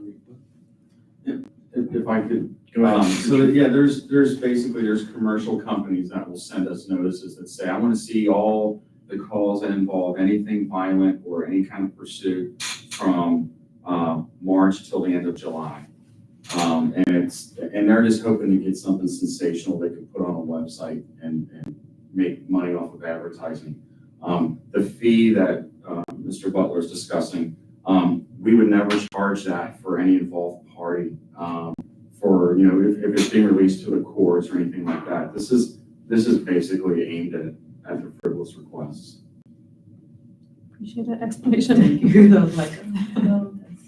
S2: If I could.
S8: Go ahead.
S2: There's commercial companies that will send us notices that say, I want to see all the calls that involve anything violent or any kind of pursuit from March till the end of July. And they're just hoping to get something sensational they can put on a website and make money off of advertising. The fee that Mr. Butler is discussing, we would never charge that for any involved party. For, if it's being released to the courts or anything like that. This is basically aimed at the frivolous requests.
S4: Appreciate that explanation.
S3: Thank you. I was like, no, that's.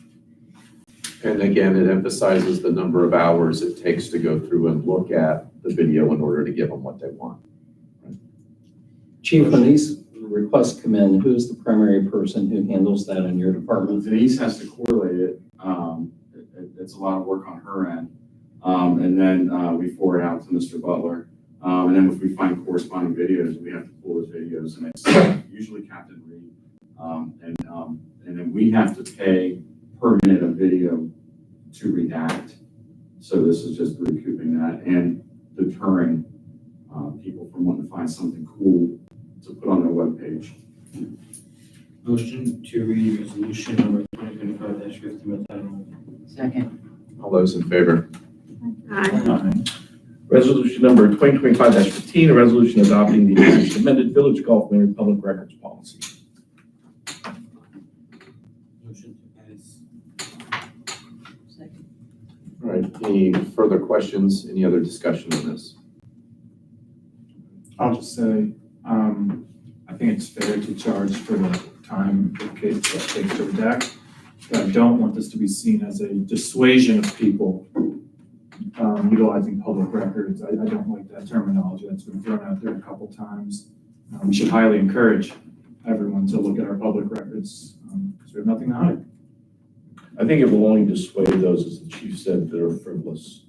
S1: And again, it emphasizes the number of hours it takes to go through and look at the video in order to give them what they want.
S10: Chief, when these requests come in, who's the primary person who handles that in your department?
S6: Denise has to correlate it. It's a lot of work on her end. And then we forward out to Mr. Butler. And then if we find corresponding videos, we have to pull those videos, and it's usually Captain Reed. And then we have to pay per minute of video to redact. So this is just recouping that and deterring people from wanting to find something cool to put on their webpage.
S11: Motion to read resolution number 2025-50 by title only.
S3: Second.
S1: All those in favor?
S4: Aye.
S8: Resolution number 2025-15, a resolution adopting the amended Village Golf Manor Public Records Policy.
S11: Motion to pass.
S3: Second.
S1: All right, any further questions, any other discussion on this?
S6: I'll just say, I think it's fair to charge for the time it takes to redact. But I don't want this to be seen as a dissuasion of people utilizing public records. I don't like that terminology that's been thrown out there a couple times. We should highly encourage everyone to look at our public records because we have nothing to hide.
S8: I think it will only dissuade those, as the chief said, that are frivolous.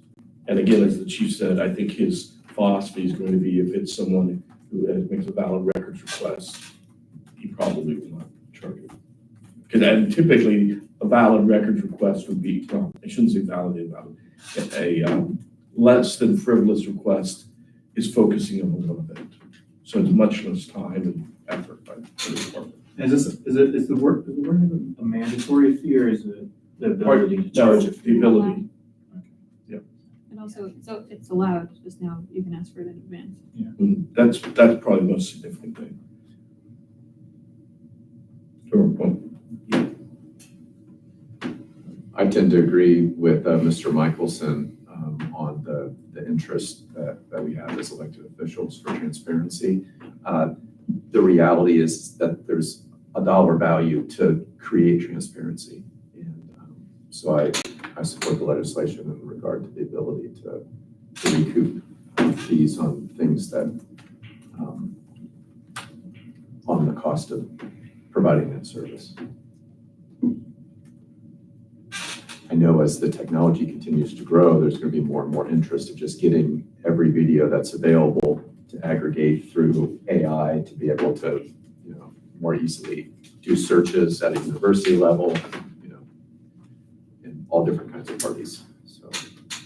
S8: And again, as the chief said, I think his philosophy is going to be if it's someone who makes a valid records request, he probably will not charge it. Because typically, a valid records request would be, well, I shouldn't say valid, invalid. A less than frivolous request is focusing on one event. So it's much less time and effort by the department.
S6: Is the work a mandatory fee or is it the ability to
S8: No,
S6: charge
S8: it's
S6: it?
S8: the ability.
S12: And also, so it's allowed, just now you can ask for it in advance.
S8: That's probably the most significant thing. Sure, point.
S1: I tend to agree with Mr. Michelson on the interest that we have as elected officials for transparency. The reality is that there's a dollar value to create transparency. And so I support the legislation in regard to the ability to recoup fees on things that, on the cost of providing that service. I know as the technology continues to grow, there's going to be more and more interest of just getting every video that's available to aggregate through AI to be able to, more easily do searches at a university level, in all different kinds of parties. So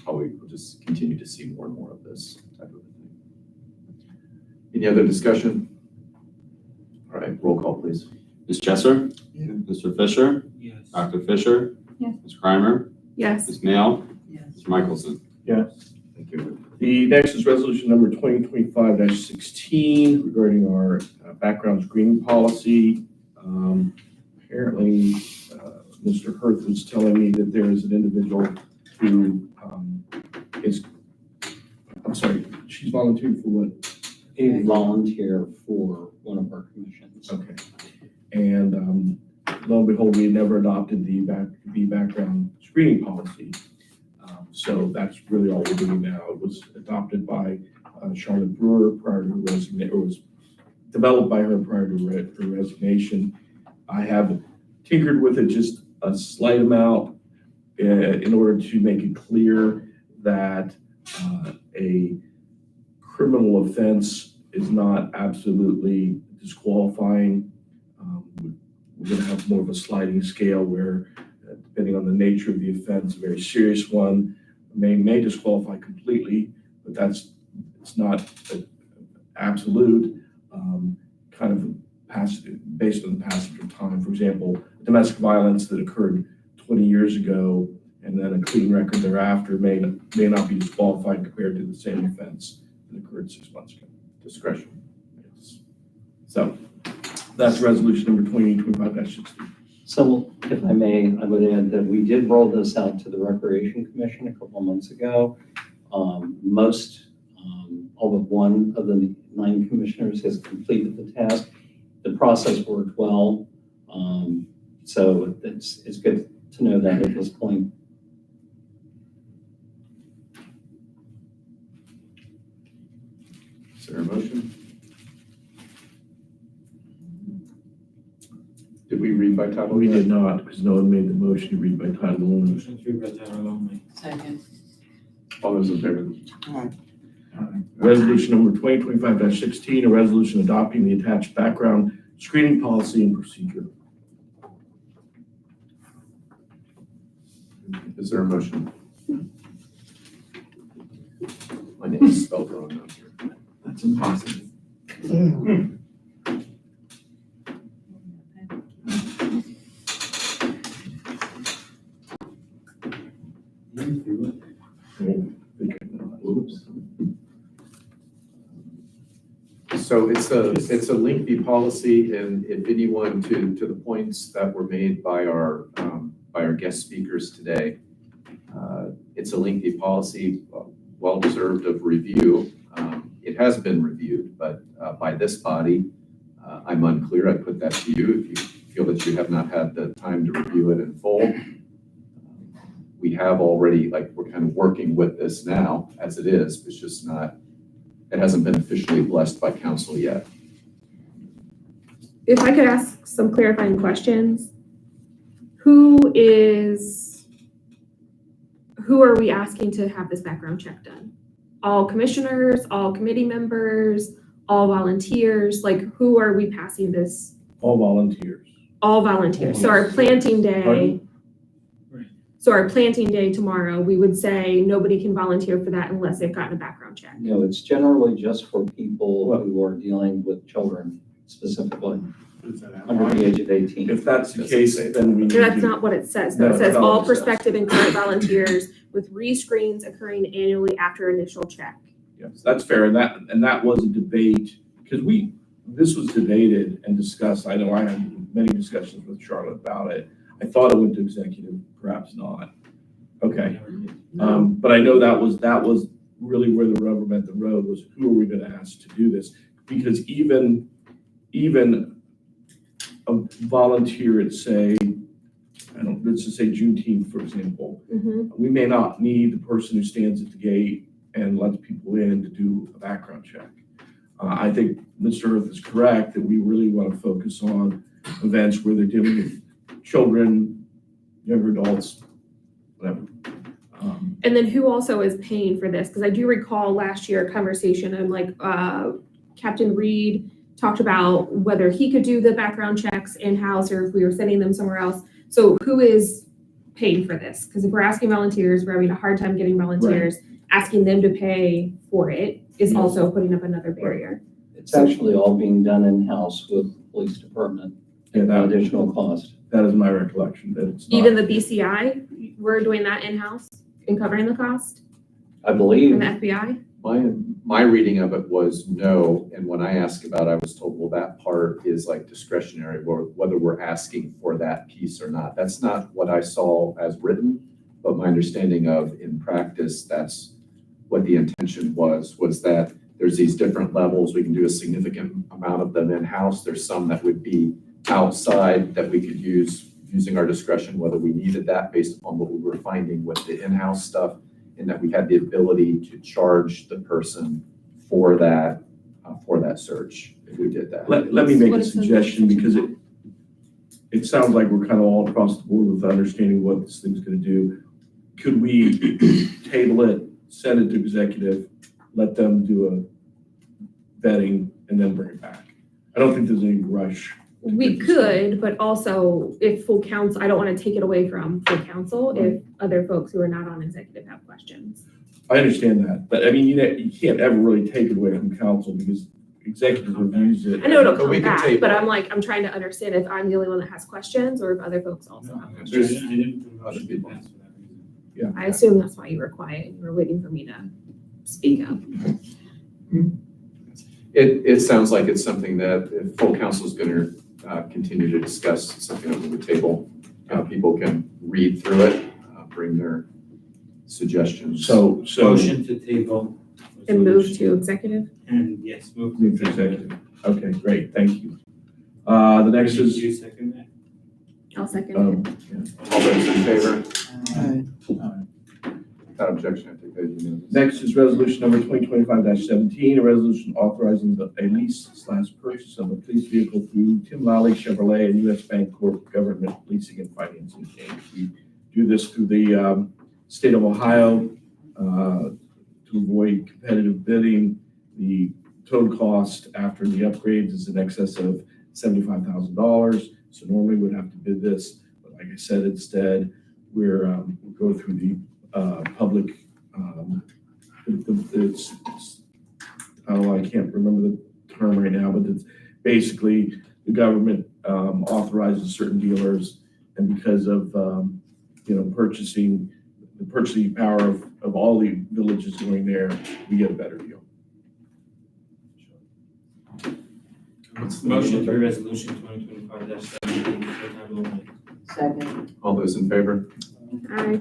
S1: probably we'll just continue to see more and more of this type of thing. Any other discussion? All right, roll call, please.
S2: Ms. Jesser?
S11: Yeah.
S2: Mr. Fisher?
S11: Yes.
S2: Dr. Fisher?
S12: Yes.
S2: Ms. Kramer?
S4: Yes.
S2: Ms. Nail?
S3: Yes.
S2: Mr. Michelson?
S1: Thank you.
S8: The next is resolution number 2025-16 regarding our background screening policy. Apparently, Mr. Hirth was telling me that there is an individual who I'm sorry, she's volunteered for what?
S10: A volunteer for one of our commissions.
S8: Okay. And lo and behold, we had never adopted the background screening policy. So that's really all we're doing now. It was adopted by Charlotte Brewer prior to her resignation, or was developed by her prior to her resignation. I have tinkered with it just a slight amount in order to make it clear that a criminal offense is not absolutely disqualifying. We're going to have more of a sliding scale where, depending on the nature of the offense, a very serious one may disqualify completely, but it's not absolute. Kind of based on the passage of time. For example, domestic violence that occurred 20 years ago and then a clean record thereafter may not be disqualified compared to the same offense that occurred 6 months ago.
S1: Discretion.
S8: Yes. So that's resolution number 2025-16.
S10: So if I may, I would add that we did roll this out to the Recreation Commission a couple of months ago. All but one of the 9 commissioners has completed the task. The process worked well. So it's good to know that at this point.
S1: Is there a motion? Did we read by title?
S8: We did not, because no one made the motion to read by title only.
S11: Motion to read by title only.
S3: Second.
S1: All those in favor?
S8: Resolution number 2025-16, a resolution adopting the attached background screening policy and procedure.
S1: Is there a motion? My name is spelled wrong now, sir.
S2: That's impossible.
S1: Oops. So it's a lengthy policy, and if anyone, to the points that were made by our guest speakers today, it's a lengthy policy, well-deserved of review. It has been reviewed, but by this body, I'm unclear. I put that to you if you feel that you have not had the time to review it in full. We have already, we're kind of working with this now as it is. It's just not, it hasn't been officially blessed by council yet.
S4: If I could ask some clarifying questions, who are we asking to have this background check done? All commissioners, all committee members, all volunteers? Who are we passing this?
S8: All volunteers.
S4: All volunteers. So our planting day,
S8: Pardon?
S4: so our planting day tomorrow, we would say nobody can volunteer for that unless they've gotten a background check.
S10: No, it's generally just for people who are dealing with children specifically under the age of 18.
S8: If that's the case, then we need
S4: That's
S8: to.
S4: not what it says.
S8: No,
S4: It says
S8: that's not
S4: all
S8: what it says.
S4: prospective and current volunteers with rescreens occurring annually after initial check.
S8: Yes, that's fair, and that was a debate, because this was debated and discussed. I know I had many discussions with Charlotte about it. I thought it went to executive, perhaps not. Okay, but I know that was really where the rubber met the road, was who are we gonna ask to do this? Because even a volunteer at, say, let's just say Juneteenth, for example, we may not need the person who stands at the gate and lets people in to do a background check. I think Mr. Earth is correct that we really want to focus on events where they're dealing with children, younger adults, whatever.
S4: And then who also is paying for this? Because I do recall last year a conversation and Captain Reed talked about whether he could do the background checks in-house or if we were sending them somewhere else. So who is paying for this? Because if we're asking volunteers, we're having a hard time getting volunteers. Asking them to pay for it is also putting up another barrier.
S10: It's actually all being done in-house with the police department
S8: And
S10: at additional cost.
S8: that is my recollection, that it's not.
S4: Even the BCI, we're doing that in-house and covering the cost,
S10: I
S4: and
S10: believe,
S4: the FBI.
S1: My reading of it was no, and when I asked about it, I was told, well, that part is discretionary, whether we're asking for that piece or not. That's not what I saw as written, but my understanding of in practice, that's what the intention was that there's these different levels. We can do a significant amount of them in-house. There's some that would be outside that we could use using our discretion, whether we needed that based upon what we were finding with the in-house stuff, and that we had the ability to charge the person for that search if we did that.
S8: Let me make
S4: What
S8: a
S4: is the
S8: suggestion, because it sounds like we're kind of all across the board with understanding what this thing's gonna do. Could we table it, send it to executive, let them do a vetting, and then bring it back? I don't think there's any rush.
S4: We could, but also if full council, I don't want to take it away from full council if other folks who are not on executive have questions.
S8: I understand that, but I mean, you can't ever really take it away from council, because executive reviews it.
S4: I know it'll
S1: But we
S4: come
S1: can
S4: back,
S1: table
S4: but
S1: it.
S4: I'm trying to understand if I'm the only one that has questions or if other folks also have
S1: There's
S4: questions.
S11: I didn't put a
S1: other
S11: motion
S1: people.
S11: to pass for that reason.
S8: Yeah.
S4: I assume that's why you were quiet. You were waiting for me to speak up.
S1: It sounds like it's something that if full council is going to continue to discuss, something over the table. People can read through it, bring their suggestions.
S8: So,
S11: Motion to table.
S4: And move
S11: resolution.
S4: to executive.
S11: And yes, move
S8: move
S11: to
S8: to
S11: executive.
S8: executive. Okay, great, thank you. The next is,
S11: You second that?
S4: I'll second
S1: All those in favor? Without objection, I take that as unanimous.
S8: Next is resolution number 2025-17, a resolution authorizing a lease/purchase of a police vehicle through Tim Lally Chevrolet and U.S. Bank Corp. Government Leasing and Financing Inc. We do this through the state of Ohio to avoid competitive bidding. The total cost after the upgrades is in excess of $75,000. So normally we'd have to bid this, but like I said, instead we'll go through the public, I can't remember the term right now, but it's basically the government authorizes certain dealers, and because of, the purchasing power of all the villages going there, we get a better deal.
S11: Motion to resolution 2025-17, for title only.
S3: Second.
S1: All those in favor?
S4: Aye.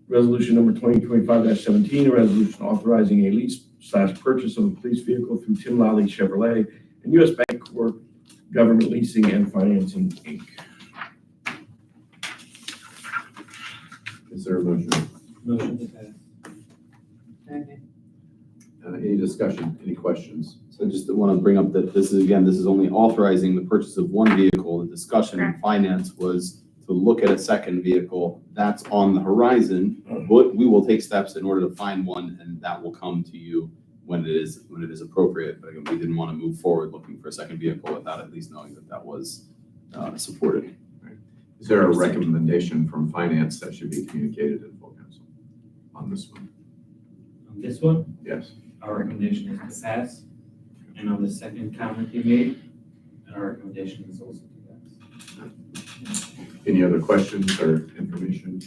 S8: Resolution number 2025-17, a resolution authorizing a lease/purchase of a police vehicle through Tim Lally Chevrolet and U.S. Bank Corp. Government Leasing and Financing Inc.
S1: Is there a motion?
S11: Motion to pass.
S3: Second.
S1: Any discussion, any questions?
S2: So I just want to bring up that this is only authorizing the purchase of one vehicle. The discussion in finance was to look at a second vehicle that's on the horizon, but we will take steps in order to find one, and that will come to you when it is appropriate. But again, we didn't want to move forward looking for a second vehicle without at least knowing that was supported.
S1: Is there a recommendation from finance that should be communicated in full council on this one?
S11: On this one,
S1: Yes.
S11: our recommendation is to pass. And on the second comment you made, our recommendation is also to pass.
S1: Any other questions or information?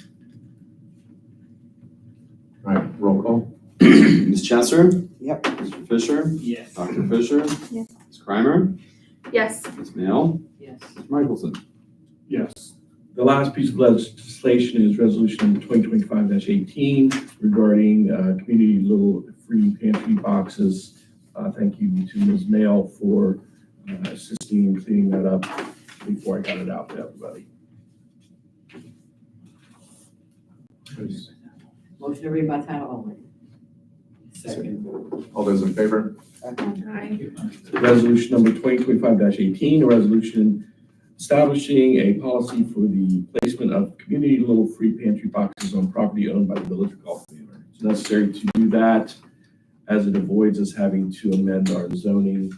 S1: All right, roll call.
S2: Ms. Chesser?
S3: Yep.
S2: Mr. Fisher?
S11: Yes.
S2: Dr. Fisher?
S4: Yes.
S2: Ms. Kramer?
S4: Yes.
S2: Ms. Mail?
S3: Yes.
S2: Mr. Michelson?
S5: Yes.
S8: The last piece of legislation is resolution number 2025-18 regarding community little free pantry boxes. Thank you to Ms. Mail for assisting in cleaning that up before I got it out to everybody.
S3: Motion to read by title only.
S11: Second.
S1: All those in favor?
S4: Aye.
S8: Resolution number 2025-18, a resolution establishing a policy for the placement of community little free pantry boxes on property owned by the Village of Gulf Manor. It's necessary to do that as it avoids us having to amend our zoning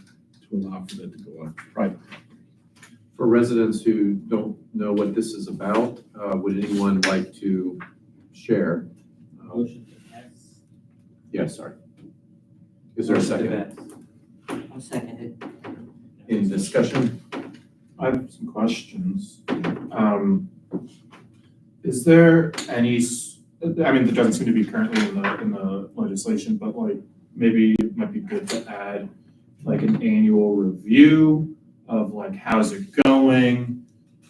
S8: to allow for that to go on private.
S1: For residents who don't know what this is about, would anyone like to share?
S11: Motion to pass.
S1: Yes, sorry. Is there a
S11: Motion to
S1: second?
S11: pass.
S3: I'll second it.
S1: Any discussion?
S13: I have some questions. Is there any, I mean, there doesn't seem to be currently in the legislation, but like, maybe it might be good to add like an annual review of like, how's it going?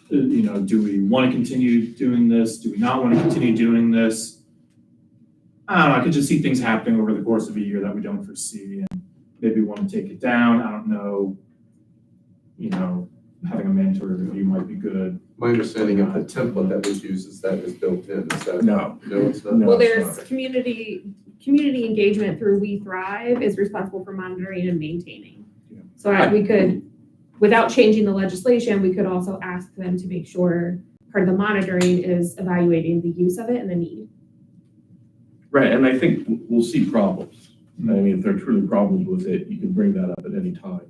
S13: You know, do we want to continue doing this? Do we not want to continue doing this? I don't know, I could just see things happening over the course of a year that we don't foresee, and maybe want to take it down. I don't know, you know, having a mandatory review might be good.
S1: My understanding of the template that was used is that is built in. Is that?
S8: No.
S1: No, it's not.
S8: No.
S4: Well,
S8: it's
S4: there's community engagement through We Thrive is responsible for monitoring and maintaining.
S8: Yeah.
S4: So we could, without changing the legislation, we could also ask them to make sure part of the monitoring is evaluating the use of it and the need.
S8: Right, and I think we'll see problems. I mean, if there are truly problems with it, you can bring that up at any time.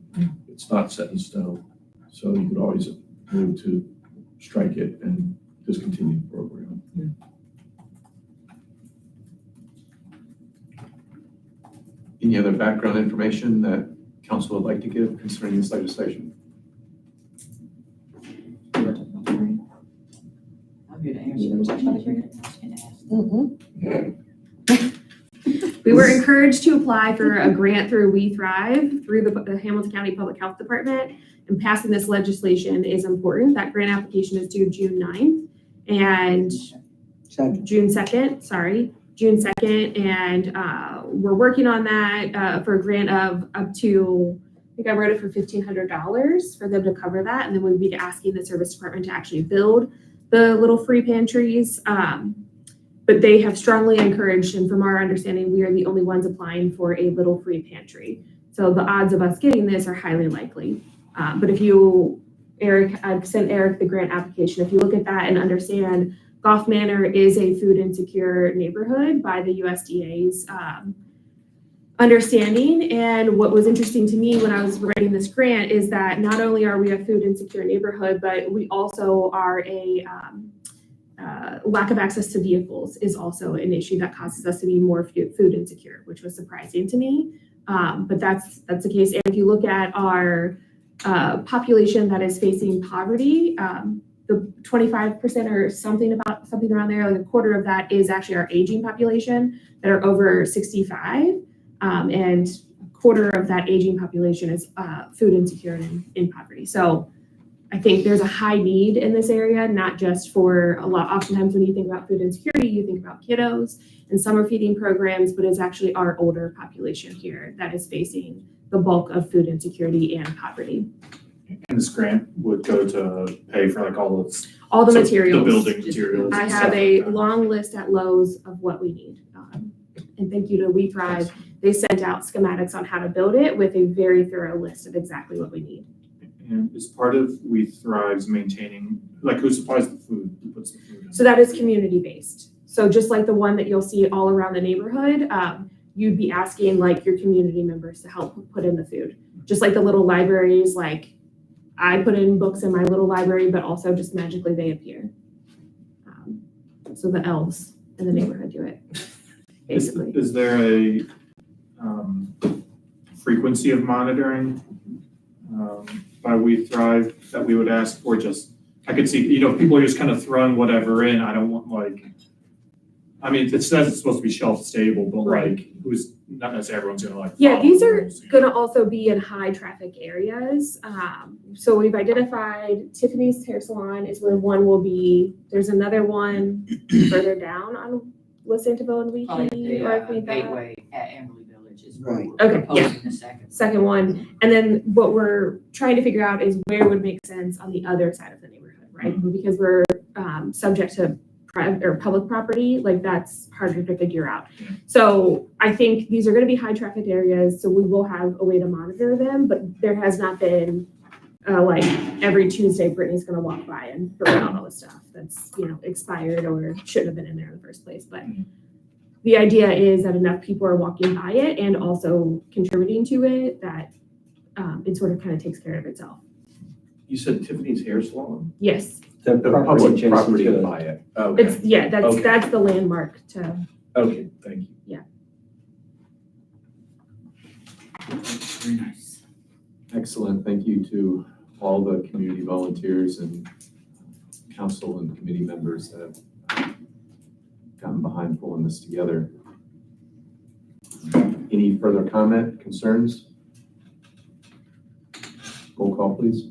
S8: It's not set in stone. So you could always move to strike it and discontinue the program.
S1: Any other background information that council would like to give concerning this legislation?
S3: I'm here to answer the question.
S4: We were encouraged to apply for a grant through We Thrive through the Hamilton County Public Health Department, and passing this legislation is important. That grant application is due June 9th and June 2nd, and we're working on that for a grant of up to think I wrote it for $1,500 for them to cover that, and then we'd be asking the service department to actually build the little free pantries. But they have strongly encouraged, and from our understanding, we are the only ones applying for a little free pantry. So the odds of us getting this are highly likely. But if you, Eric, I've sent Eric the grant application. If you look at that and understand Gulf Manor is a food insecure neighborhood by the USDA's understanding. And what was interesting to me when I was writing this grant is that not only are we a food insecure neighborhood, but we also are a lack of access to vehicles is also an issue that causes us to be more food insecure, which was surprising to me. But that's the case. And if you look at our population that is facing poverty, the 25% or something around there, like a quarter of that is actually our aging population that are over 65. And a quarter of that aging population is food insecure and in poverty. So I think there's a high need in this area, not just for oftentimes when you think about food insecurity, you think about kiddos and summer feeding programs, but it's actually our older population here that is facing the bulk of food insecurity and poverty.
S13: And this grant would go to pay for like all the
S4: The materials.
S13: The building materials.
S4: I
S13: and
S4: have
S13: stuff
S4: a
S13: like that.
S4: long list at Lowe's of what we need. And thank you to We Thrive. They sent out schematics on how to build it with a very thorough list of exactly what we need.
S13: And is part of We Thrive's maintaining, like who supplies the food, who puts the food in?
S4: So that is community based. So just like the one that you'll see all around the neighborhood, you'd be asking like your community members to help put in the food. Just like the little libraries, like I put in books in my little library, but also just magically they appear. So the elves in the neighborhood do it, basically.
S13: Is there a frequency of monitoring by We Thrive that we would ask for? Just, I could see, people are just kind of throwing whatever in. I don't want it says it's supposed to be shelf stable, but
S4: Right.
S13: who's, not necessarily everyone's gonna
S4: Yeah,
S13: follow
S4: these
S13: the
S4: are
S13: rules,
S4: gonna also be in high traffic areas. So we've identified Tiffany's Hair Salon is where one will be. There's another one further down on West Santabelle and
S3: Probably
S4: Leakey,
S3: the
S4: or if we
S3: gateway at Emberley Village is where
S8: Right.
S3: we're
S4: Okay, yeah.
S3: proposing the second.
S4: Second one. And then what we're trying to figure out is where would make sense on the other side of the neighborhood, right? Because we're subject to private or public property, like that's harder to figure out. So I think these are going to be high traffic areas, so we will have a way to monitor them, but there has not been like every Tuesday Brittany's going to walk by and throw out all the stuff that's expired or shouldn't have been in there in the first place. But the idea is that enough people are walking by it and also contributing to it that it sort of kind of takes care of itself.
S8: You said Tiffany's Hair Salon?
S4: Yes,
S10: The
S1: The
S10: property
S1: public
S10: adjacent
S1: property
S10: to it.
S1: by it. Okay. Okay.
S4: that's the landmark to.
S8: Okay, thank you.
S3: Very nice.
S1: Excellent. Thank you to all the community volunteers and council and committee members that have gotten behind pulling this together. Any further comment, concerns? Roll call, please.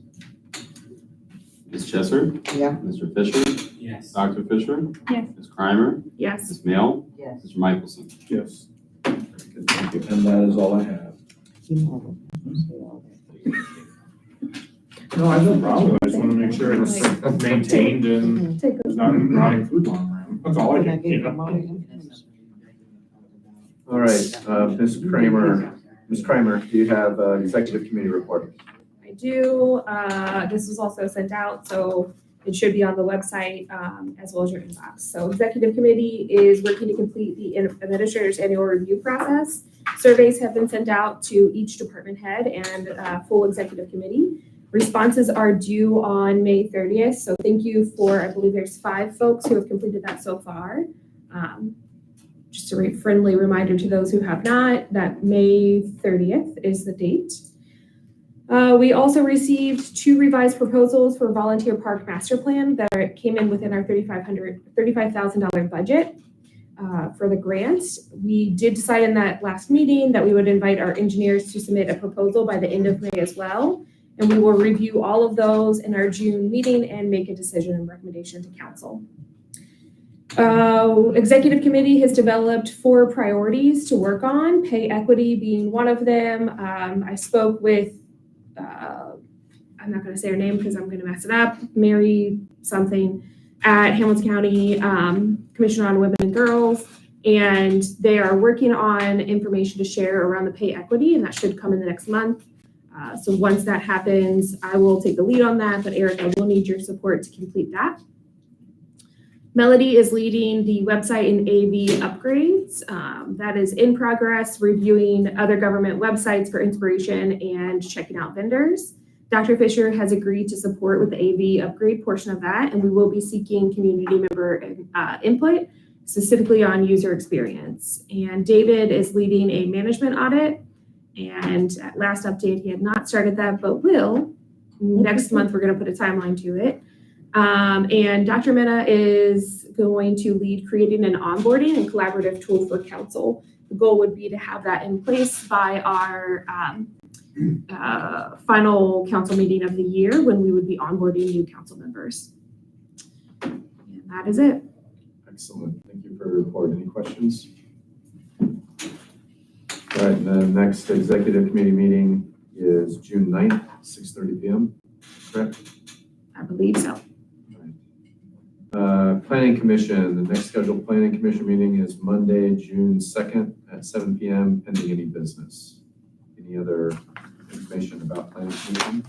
S2: Ms. Chesser?
S3: Yeah.
S2: Mr. Fisher?
S11: Yes.
S2: Dr. Fisher?
S12: Yes.
S2: Ms. Kramer?
S4: Yes.
S2: Ms. Mail?
S3: Yes.
S2: Mr. Michelson?
S13: Yes.
S1: Very good, thank you.
S8: And that is all I have.
S13: No, I have no problem. I just want to make sure it's maintained and
S4: Take
S13: there's not rotting food lying around. That's all I can,
S1: All right, Ms. Kramer, do you have executive committee report?
S4: I do. This was also sent out, so it should be on the website as well as your inbox. So executive committee is working to complete the administrator's annual review process. Surveys have been sent out to each department head and full executive committee. Responses are due on May 30th. So thank you for, I believe there's 5 folks who have completed that so far. Just a friendly reminder to those who have not, that May 30th is the date. We also received 2 revised proposals for volunteer park master plan that came in within our $35,000 budget for the grant. We did decide in that last meeting that we would invite our engineers to submit a proposal by the end of May as well. And we will review all of those in our June meeting and make a decision and recommendation to council. Executive committee has developed 4 priorities to work on, pay equity being one of them. I spoke with I'm not gonna say her name because I'm gonna mess it up, Mary something, at Hamilton County Commission on Women and Girls. And they are working on information to share around the pay equity, and that should come in the next month. So once that happens, I will take the lead on that, but Eric, I will need your support to complete that. Melody is leading the website and AV upgrades. That is in progress, reviewing other government websites for inspiration and checking out vendors. Dr. Fisher has agreed to support with the AV upgrade portion of that, and we will be seeking community member input, specifically on user experience. And David is leading a management audit. And at last update, he had not started that, but will. Next month, we're going to put a timeline to it. And Dr. Mena is going to lead creating an onboarding and collaborative tool for council. The goal would be to have that in place by our final council meeting of the year, when we would be onboarding new council members. And that is it.
S1: Excellent. Thank you for your report. Any questions? All right, the next executive committee meeting is June 9th, 6:30 p.m. Correct?
S4: I believe so.
S1: Planning Commission, the next scheduled Planning Commission meeting is Monday, June 2nd at 7 p.m. pending any business. Any other information about Planning Commission?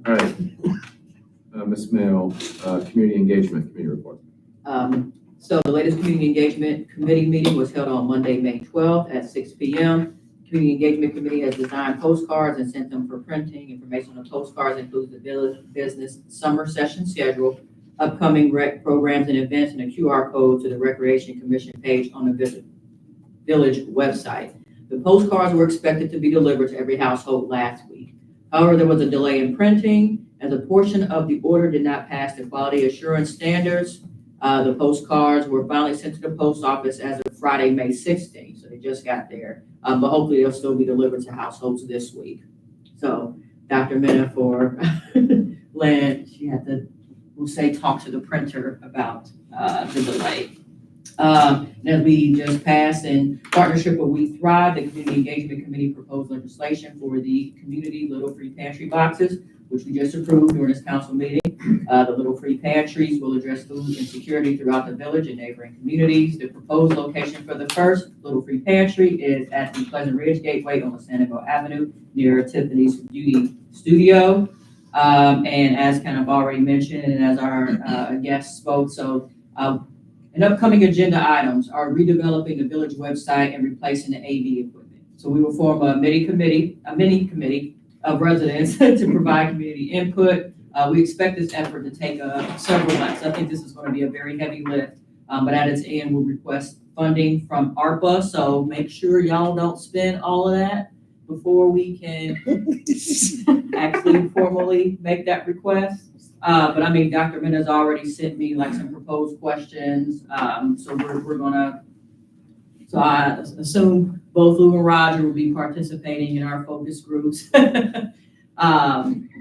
S1: All right. Ms. Mayo, Community Engagement Committee report.
S3: So the latest Community Engagement Committee meeting was held on Monday, May 12th at 6 p.m. Community Engagement Committee has designed postcards and sent them for printing. Information on the postcards includes the village business summer session schedule, upcoming rec programs and events, and a QR code to the Recreation Commission page on the village website. The postcards were expected to be delivered to every household last week. However, there was a delay in printing as a portion of the order did not pass the quality assurance standards. The postcards were finally sent to the post office as of Friday, May 16th, so they just got there. But hopefully they'll still be delivered to households this week. So Dr. Mena for Lynn, she had to, we'll say, talk to the printer about the delay. And as we just passed, in partnership with We Thrive, the Community Engagement Committee proposed legislation for the community Little Free Pantry boxes, which we just approved during this council meeting. The Little Free Pantries will address food insecurity throughout the village and neighboring communities. The proposed location for the first Little Free Pantry is at the Pleasant Ridge Gateway on Sanibel Avenue near Tiffany's Beauty Studio. And as kind of already mentioned, and as our guest spoke, so an upcoming agenda items are redeveloping the village website and replacing the AV equipment. So we will form a mini committee of residents to provide community input. We expect this effort to take several months. I think this is going to be a very heavy lift, but at its end, we'll request funding from ARPA. So make sure y'all don't spend all of that before we can actually formally make that request. But I mean, Dr. Mena's already sent me like some proposed questions. So we're gonna, so I assume both Lou and Roger will be participating in our focus groups.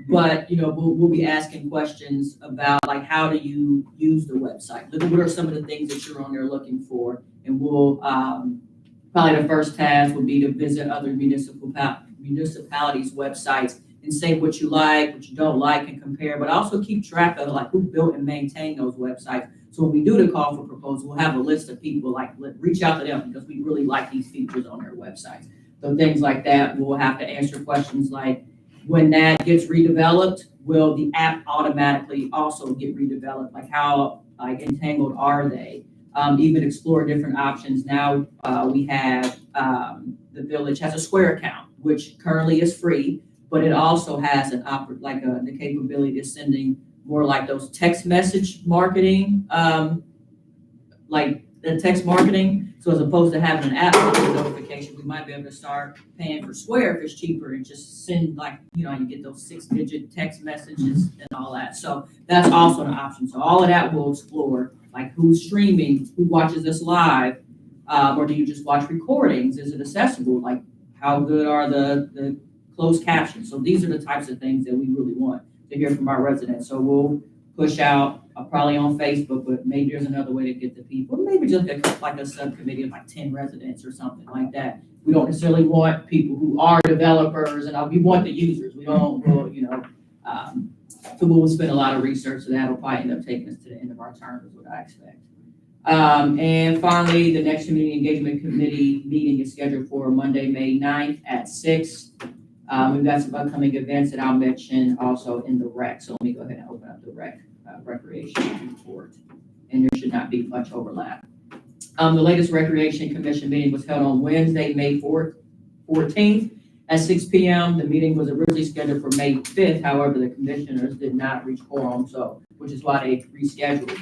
S3: But you know, we'll be asking questions about like, how do you use the website? What are some of the things that you're on there looking for? And we'll, probably the first task would be to visit other municipalities' websites and say what you like, what you don't like, and compare, but also keep track of like who built and maintained those websites. So when we do the call for proposal, we'll have a list of people, like reach out to them because we really like these features on their websites. So things like that, we'll have to answer questions like, when that gets redeveloped, will the app automatically also get redeveloped? Like how like entangled are they? Even explore different options. Now we have, the village has a Square account, which currently is free, but it also has an the capability of sending more like those text message marketing, like the text marketing. So as opposed to having an app notification, we might be able to start paying for Square if it's cheaper and just send like, you know, you get those 6-digit text messages and all that. So that's also an option. So all of that we'll explore, like who's streaming, who watches this live, or do you just watch recordings? Is it accessible? Like how good are the closed captions? So these are the types of things that we really want to hear from our residents. So we'll push out, probably on Facebook, but maybe there's another way to get the people, maybe just like a subcommittee of like 10 residents or something like that. We don't necessarily want people who are developers, and we want the users. We don't, well, so we'll spend a lot of research, so that'll probably end up taking us to the end of our term, is what I expect. And finally, the next community engagement committee meeting is scheduled for Monday, May 9th at 6. We've got some upcoming events that I'll mention also in the rec. So let me go ahead and open up the recreation report. And there should not be much overlap. The latest Recreation Commission meeting was held on Wednesday, May 14th at 6 p.m. The meeting was originally scheduled for May 5th. However, the commissioners did not reach quorum, which is why they rescheduled.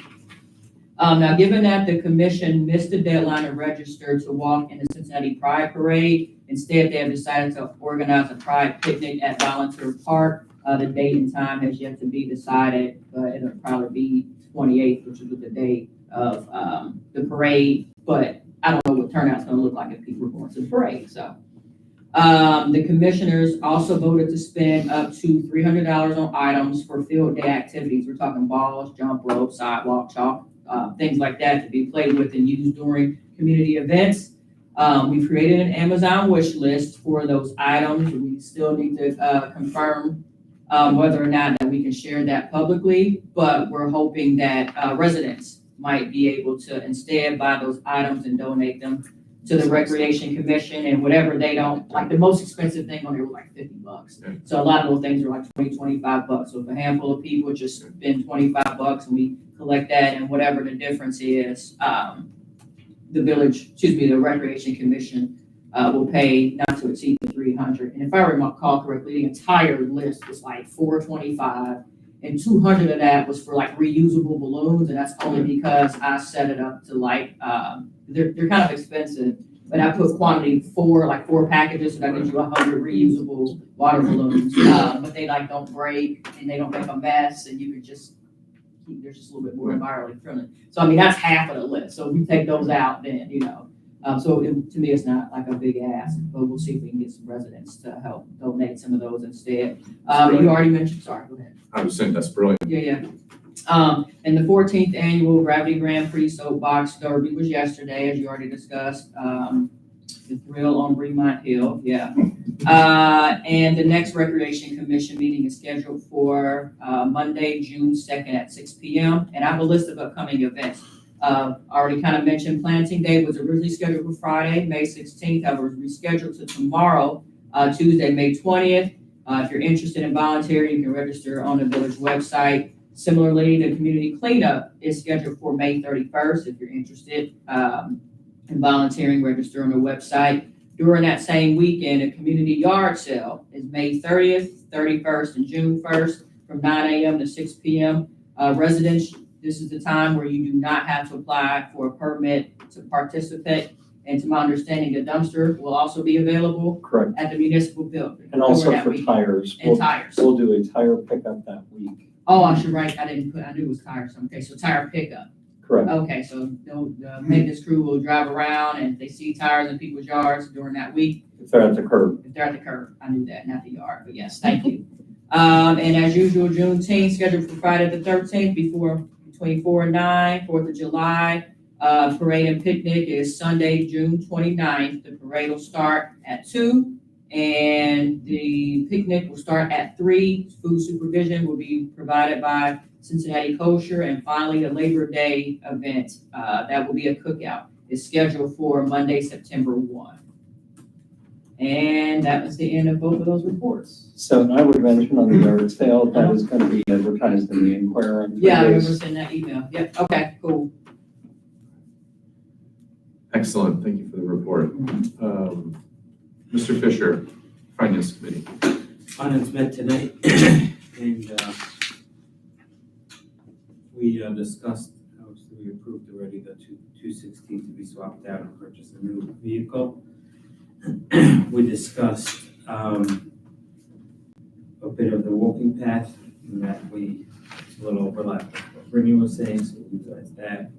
S3: Now, given that the commission missed the deadline to register to walk in the Cincinnati Pride Parade, instead they have decided to organize a Pride picnic at Volunteer Park. The date and time has yet to be decided, but it'll probably be 28th, which is the date of the parade. But I don't know what turnout's going to look like if people are going to the parade. So the commissioners also voted to spend up to $300 on items for field day activities. We're talking balls, jump rope, sidewalk, chalk. Things like that to be played with and used during community events. We've created an Amazon wish list for those items. We still need to confirm whether or not that we can share that publicly, but we're hoping that residents might be able to instead buy those items and donate them to the Recreation Commission, and whatever they don't, like the most expensive thing on there was like $50. So a lot of those things are like $20-25. So if a handful of people just spend $25 and we collect that, and whatever the difference is, the Recreation Commission will pay not to exceed the $300. And if I recall correctly, the entire list was like $425, and $200 of that was for like reusable balloons, and that's only because I set it up to like they're kind of expensive, but I put quantity four packages, so that gives you 100 reusable water balloons. But they like don't break and they don't make a mess, and you can just there's just a little bit more environmentally friendly. So I mean that's half of the list. So if we take those out, then to me it's not like a big ask, but we'll see if we can get some residents to help donate some of those instead. You already mentioned. Sorry, go ahead.
S1: I was saying that's brilliant.
S3: Yeah. And the 14th annual Gravity Grand Prix Soapbox Derby was yesterday, as you already discussed. The thrill on Fremont Hill, yeah. And the next Recreation Commission meeting is scheduled for Monday, June 2nd at 6 p.m. And I have a list of upcoming events. I already kind of mentioned Planting Day was originally scheduled for Friday, May 16th. However, it was rescheduled to tomorrow, Tuesday, May 20th. If you're interested in volunteering, you can register on the village website. Similarly, the community cleanup is scheduled for May 31st. If you're interested in volunteering, register on the website. During that same weekend, a community yard sale is May 30th, 31st, and June 1st from 9 a.m. to 6 p.m. Residents, this is the time where you do not have to apply for a permit to participate. And to my understanding, a dumpster will also be available
S10: Correct.
S3: at the municipal building.
S10: And also
S3: during that
S10: for
S3: weekend.
S10: tires.
S3: And tires.
S10: We'll do a tire pickup that week.
S3: Oh, I should write, I knew it was tires. Okay, so tire pickup.
S10: Correct.
S3: Okay, so the maintenance crew will drive around, and if they see tires in people's yards during that week,
S10: If they're at the curb.
S3: if they're at the curb, I knew that, not the yard, but yes, thank you. And as usual, Juneteenth scheduled for Friday the 13th between 4 and 9, 4th of July. Parade and picnic is Sunday, June 29th. The parade will start at 2, and the picnic will start at 3. Food supervision will be provided by Cincinnati Kosher. And finally, the Labor Day event, that will be a cookout, is scheduled for Monday, September 1. And that was the end of both of those reports.
S10: So and I would mention on the yard sale, that is going to be advertised in the Inquirer. in 3
S3: Yeah, I remember
S10: days.
S3: sending that email. Yep, okay, cool.
S1: Excellent, thank you for the report. Mr. Fisher, Finance Committee.
S11: Finance met tonight, and we discussed, obviously we approved already the 216 to be swapped out and purchase a new vehicle. We discussed a bit of the walking path, and that it's a little overlap with what Brittany was saying, so we utilized that.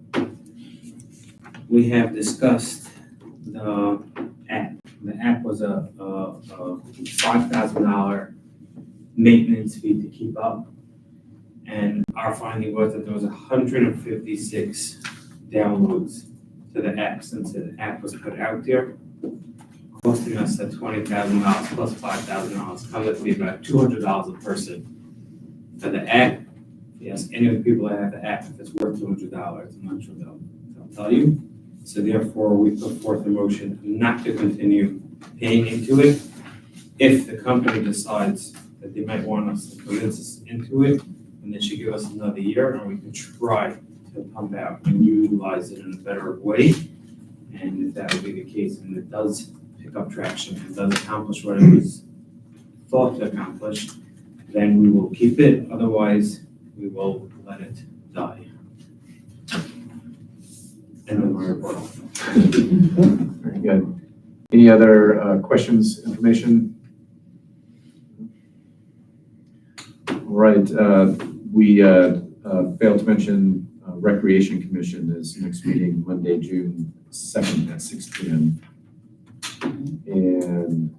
S11: We have discussed the app. The app was a $5,000 maintenance fee to keep up. And our finding was that there was 156 downloads to the app since the app was put out there, costing us at $20,000 plus $5,000, comes up to be about $200 a person for the app. Yes, any of the people that have the app, if it's worth $200, I'm not sure they'll tell you. So therefore, we put forth a motion not to continue paying into it. If the company decides that they might want us to convince us into it, and they should give us another year, and we can try to pump out and utilize it in a better way. And if that would be the case, and it does pick up traction, and does accomplish what it was thought to accomplish, then we will keep it. Otherwise, we will let it die. End of my report.
S1: Very good. Any other questions, information? All right, we failed to mention Recreation Commission is next meeting Monday, June 2nd at 6 p.m. And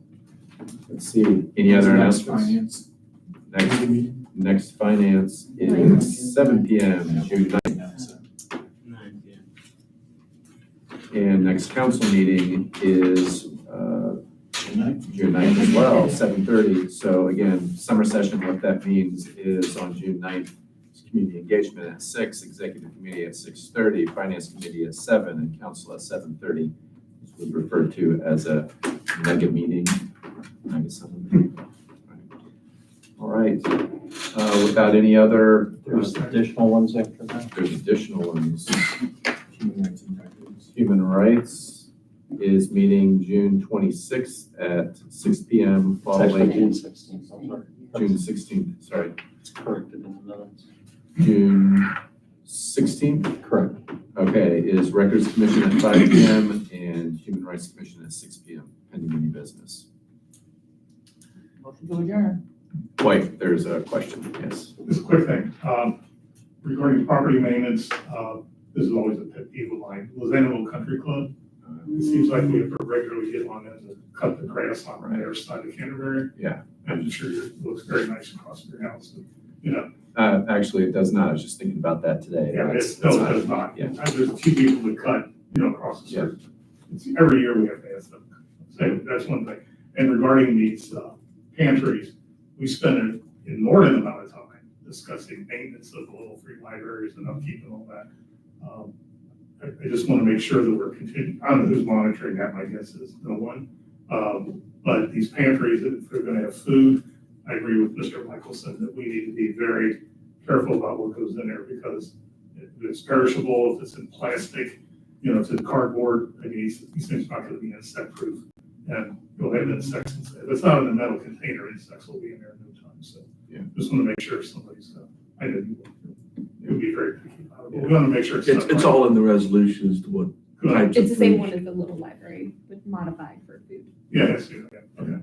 S1: let's see, any other
S13: Next
S1: announcements?
S13: finance.
S1: Next finance is 7 p.m. June 9th. And next council meeting is June 9th as well, 7:30. So again, summer session, what that means is on June 9th, community engagement at 6, executive committee at 6:30, finance committee at 7, and council at 7:30. This was referred to as a mega meeting. Mega summit. All right. Without any other,
S10: There's additional ones after that.
S1: there's additional ones. Human Rights is meeting June 26th at 6 p.m.
S10: It's actually
S1: following
S10: June 16th, I'm sorry.
S1: June 16th, sorry,
S10: It's corrected in the minutes.
S1: June 16th?
S10: Correct.
S1: Okay, is Records Commission at 5 p.m. and Human Rights Commission at 6 p.m. pending any business.
S3: Motion to adjourn.
S1: Wait, there's a question, yes.
S5: Just a quick thing, regarding property maintenance, this is always a pet peeve of mine. Lozano Country Club, it seems like we have to regularly get on them to cut the grass on their side of Canterbury.
S1: Yeah.
S5: I'm sure it looks very nice across your house, you know.
S1: Actually, it does not. I was just thinking about that today.
S5: Yeah,
S1: It's
S5: it does not.
S1: Yeah.
S5: There's a few people that cut, you know, across the street. It's, every year we have to ask them. So that's one thing. And regarding these pantries, we spend an inordinate amount of time discussing maintenance of the little free libraries and upkeep and all that. I just want to make sure that we're continuing. I don't know who's monitoring that. My guess is no one. But these pantries, if they're going to have food, I agree with Mr. Michelson that we need to be very careful about what goes in there because if it's perishable, if it's in plastic, you know, if it's cardboard, I mean, these things are not going to be insect proof. And you'll have insects. If it's not in a metal container, insects will be in there in no time. So
S1: yeah,
S5: just want to make sure somebody's, I know you would be very picky about it, but we want to make sure
S8: It's all in the resolution as to what types of
S4: It's the same
S8: foods.
S4: one as the little library, but modified for food.
S5: Yeah, that's good. Okay.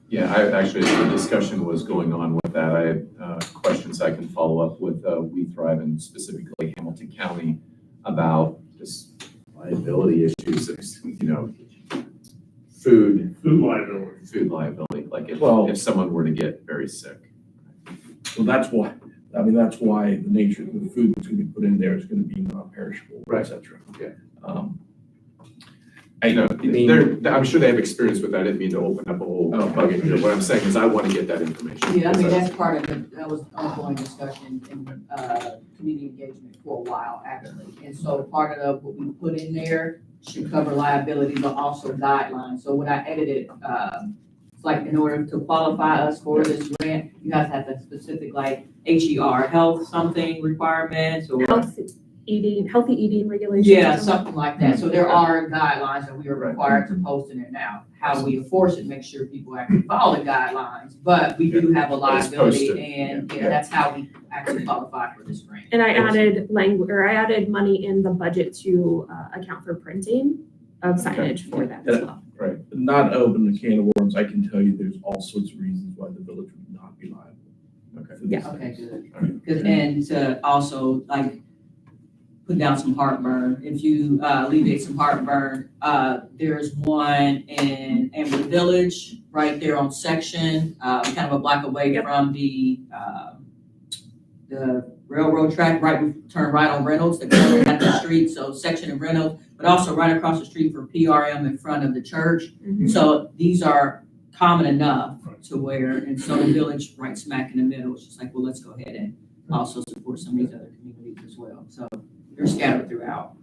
S1: Yeah, I actually, the discussion was going on with that. I had questions I can follow up with We Thrive and specifically Hamilton County about just liability issues, you know, food liability, like if someone were to get very sick.
S8: So that's why, that's why the nature of the food that's gonna be put in there is gonna be non-perishable, et cetera.
S1: Yeah.
S8: I
S1: No,
S8: mean,
S1: I'm sure they have experience with that. I didn't mean to open up a whole bug in here. What I'm saying is I want to get that information.
S3: Yeah, I mean, that's part of it, that was ongoing discussion in, community engagement for a while, actually. And so part of what we put in there should cover liability, but also guidelines. So when I edited, it's like in order to qualify us for this grant, you have to have a specific like HER, health something requirements or.
S4: Healthy eating regulations.
S3: Yeah, something like that. So there are guidelines that we are required to post in it now. How we enforce it, make sure people actually follow the guidelines, but we do have a liability and that's how we actually qualify for this grant.
S4: And I added I added money in the budget to account for printing of signage for that as well.
S1: Right.
S8: not open a can of worms, I can tell you there's all sorts of reasons why the village would not be liable.
S1: Okay.
S8: for these
S3: Yeah, okay,
S8: things.
S3: good. 'Cause- and to also like put down some heartburn, if you alleviate some heartburn, there's one in Amber Village, right there on Section, kind of a block away from the the railroad track, right, we turn right on Reynolds, the corner at the street, so section of Reynolds, but also right across the street from PRM in front of the church. So these are common enough to where, and so the village right smack in the middle, it's just like, well, let's go ahead and also support some of these other communities as well. So they're scattered throughout.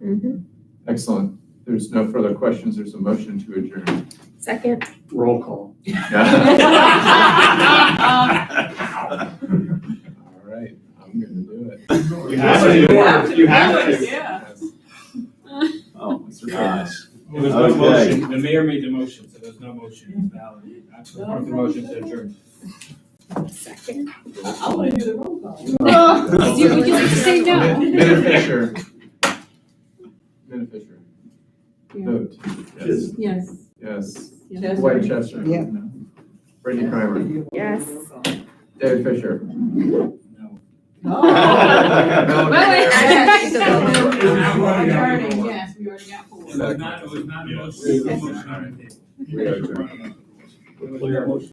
S1: Excellent. There's no further questions. There's a motion to adjourn.
S4: Second.
S7: Roll call.
S1: All right, I'm gonna do it.
S7: You have to. You have to.
S3: Yeah.
S2: Oh, Mr. Gosh.
S11: There was no
S2: Okay.
S11: motion, the mayor made the motion, so there's no motion, it's valid. I support the motion to adjourn.
S4: Second.
S3: I want to do the roll call.
S12: No, you can say no.
S1: Minute Fisher. Minute Fisher.
S12: Yeah.
S1: Vote. Yes.
S12: Yes.
S1: Yes.
S12: Yes.
S1: White Chester.
S3: Yeah.
S1: Brittany Primer.
S4: Yes.
S1: David Fisher.
S11: No.
S1: Melanie Mayer.
S3: Yes, we already got four.
S11: It was not a motion, it was a motion on the table.
S1: We are adjourned.
S11: Clear motion.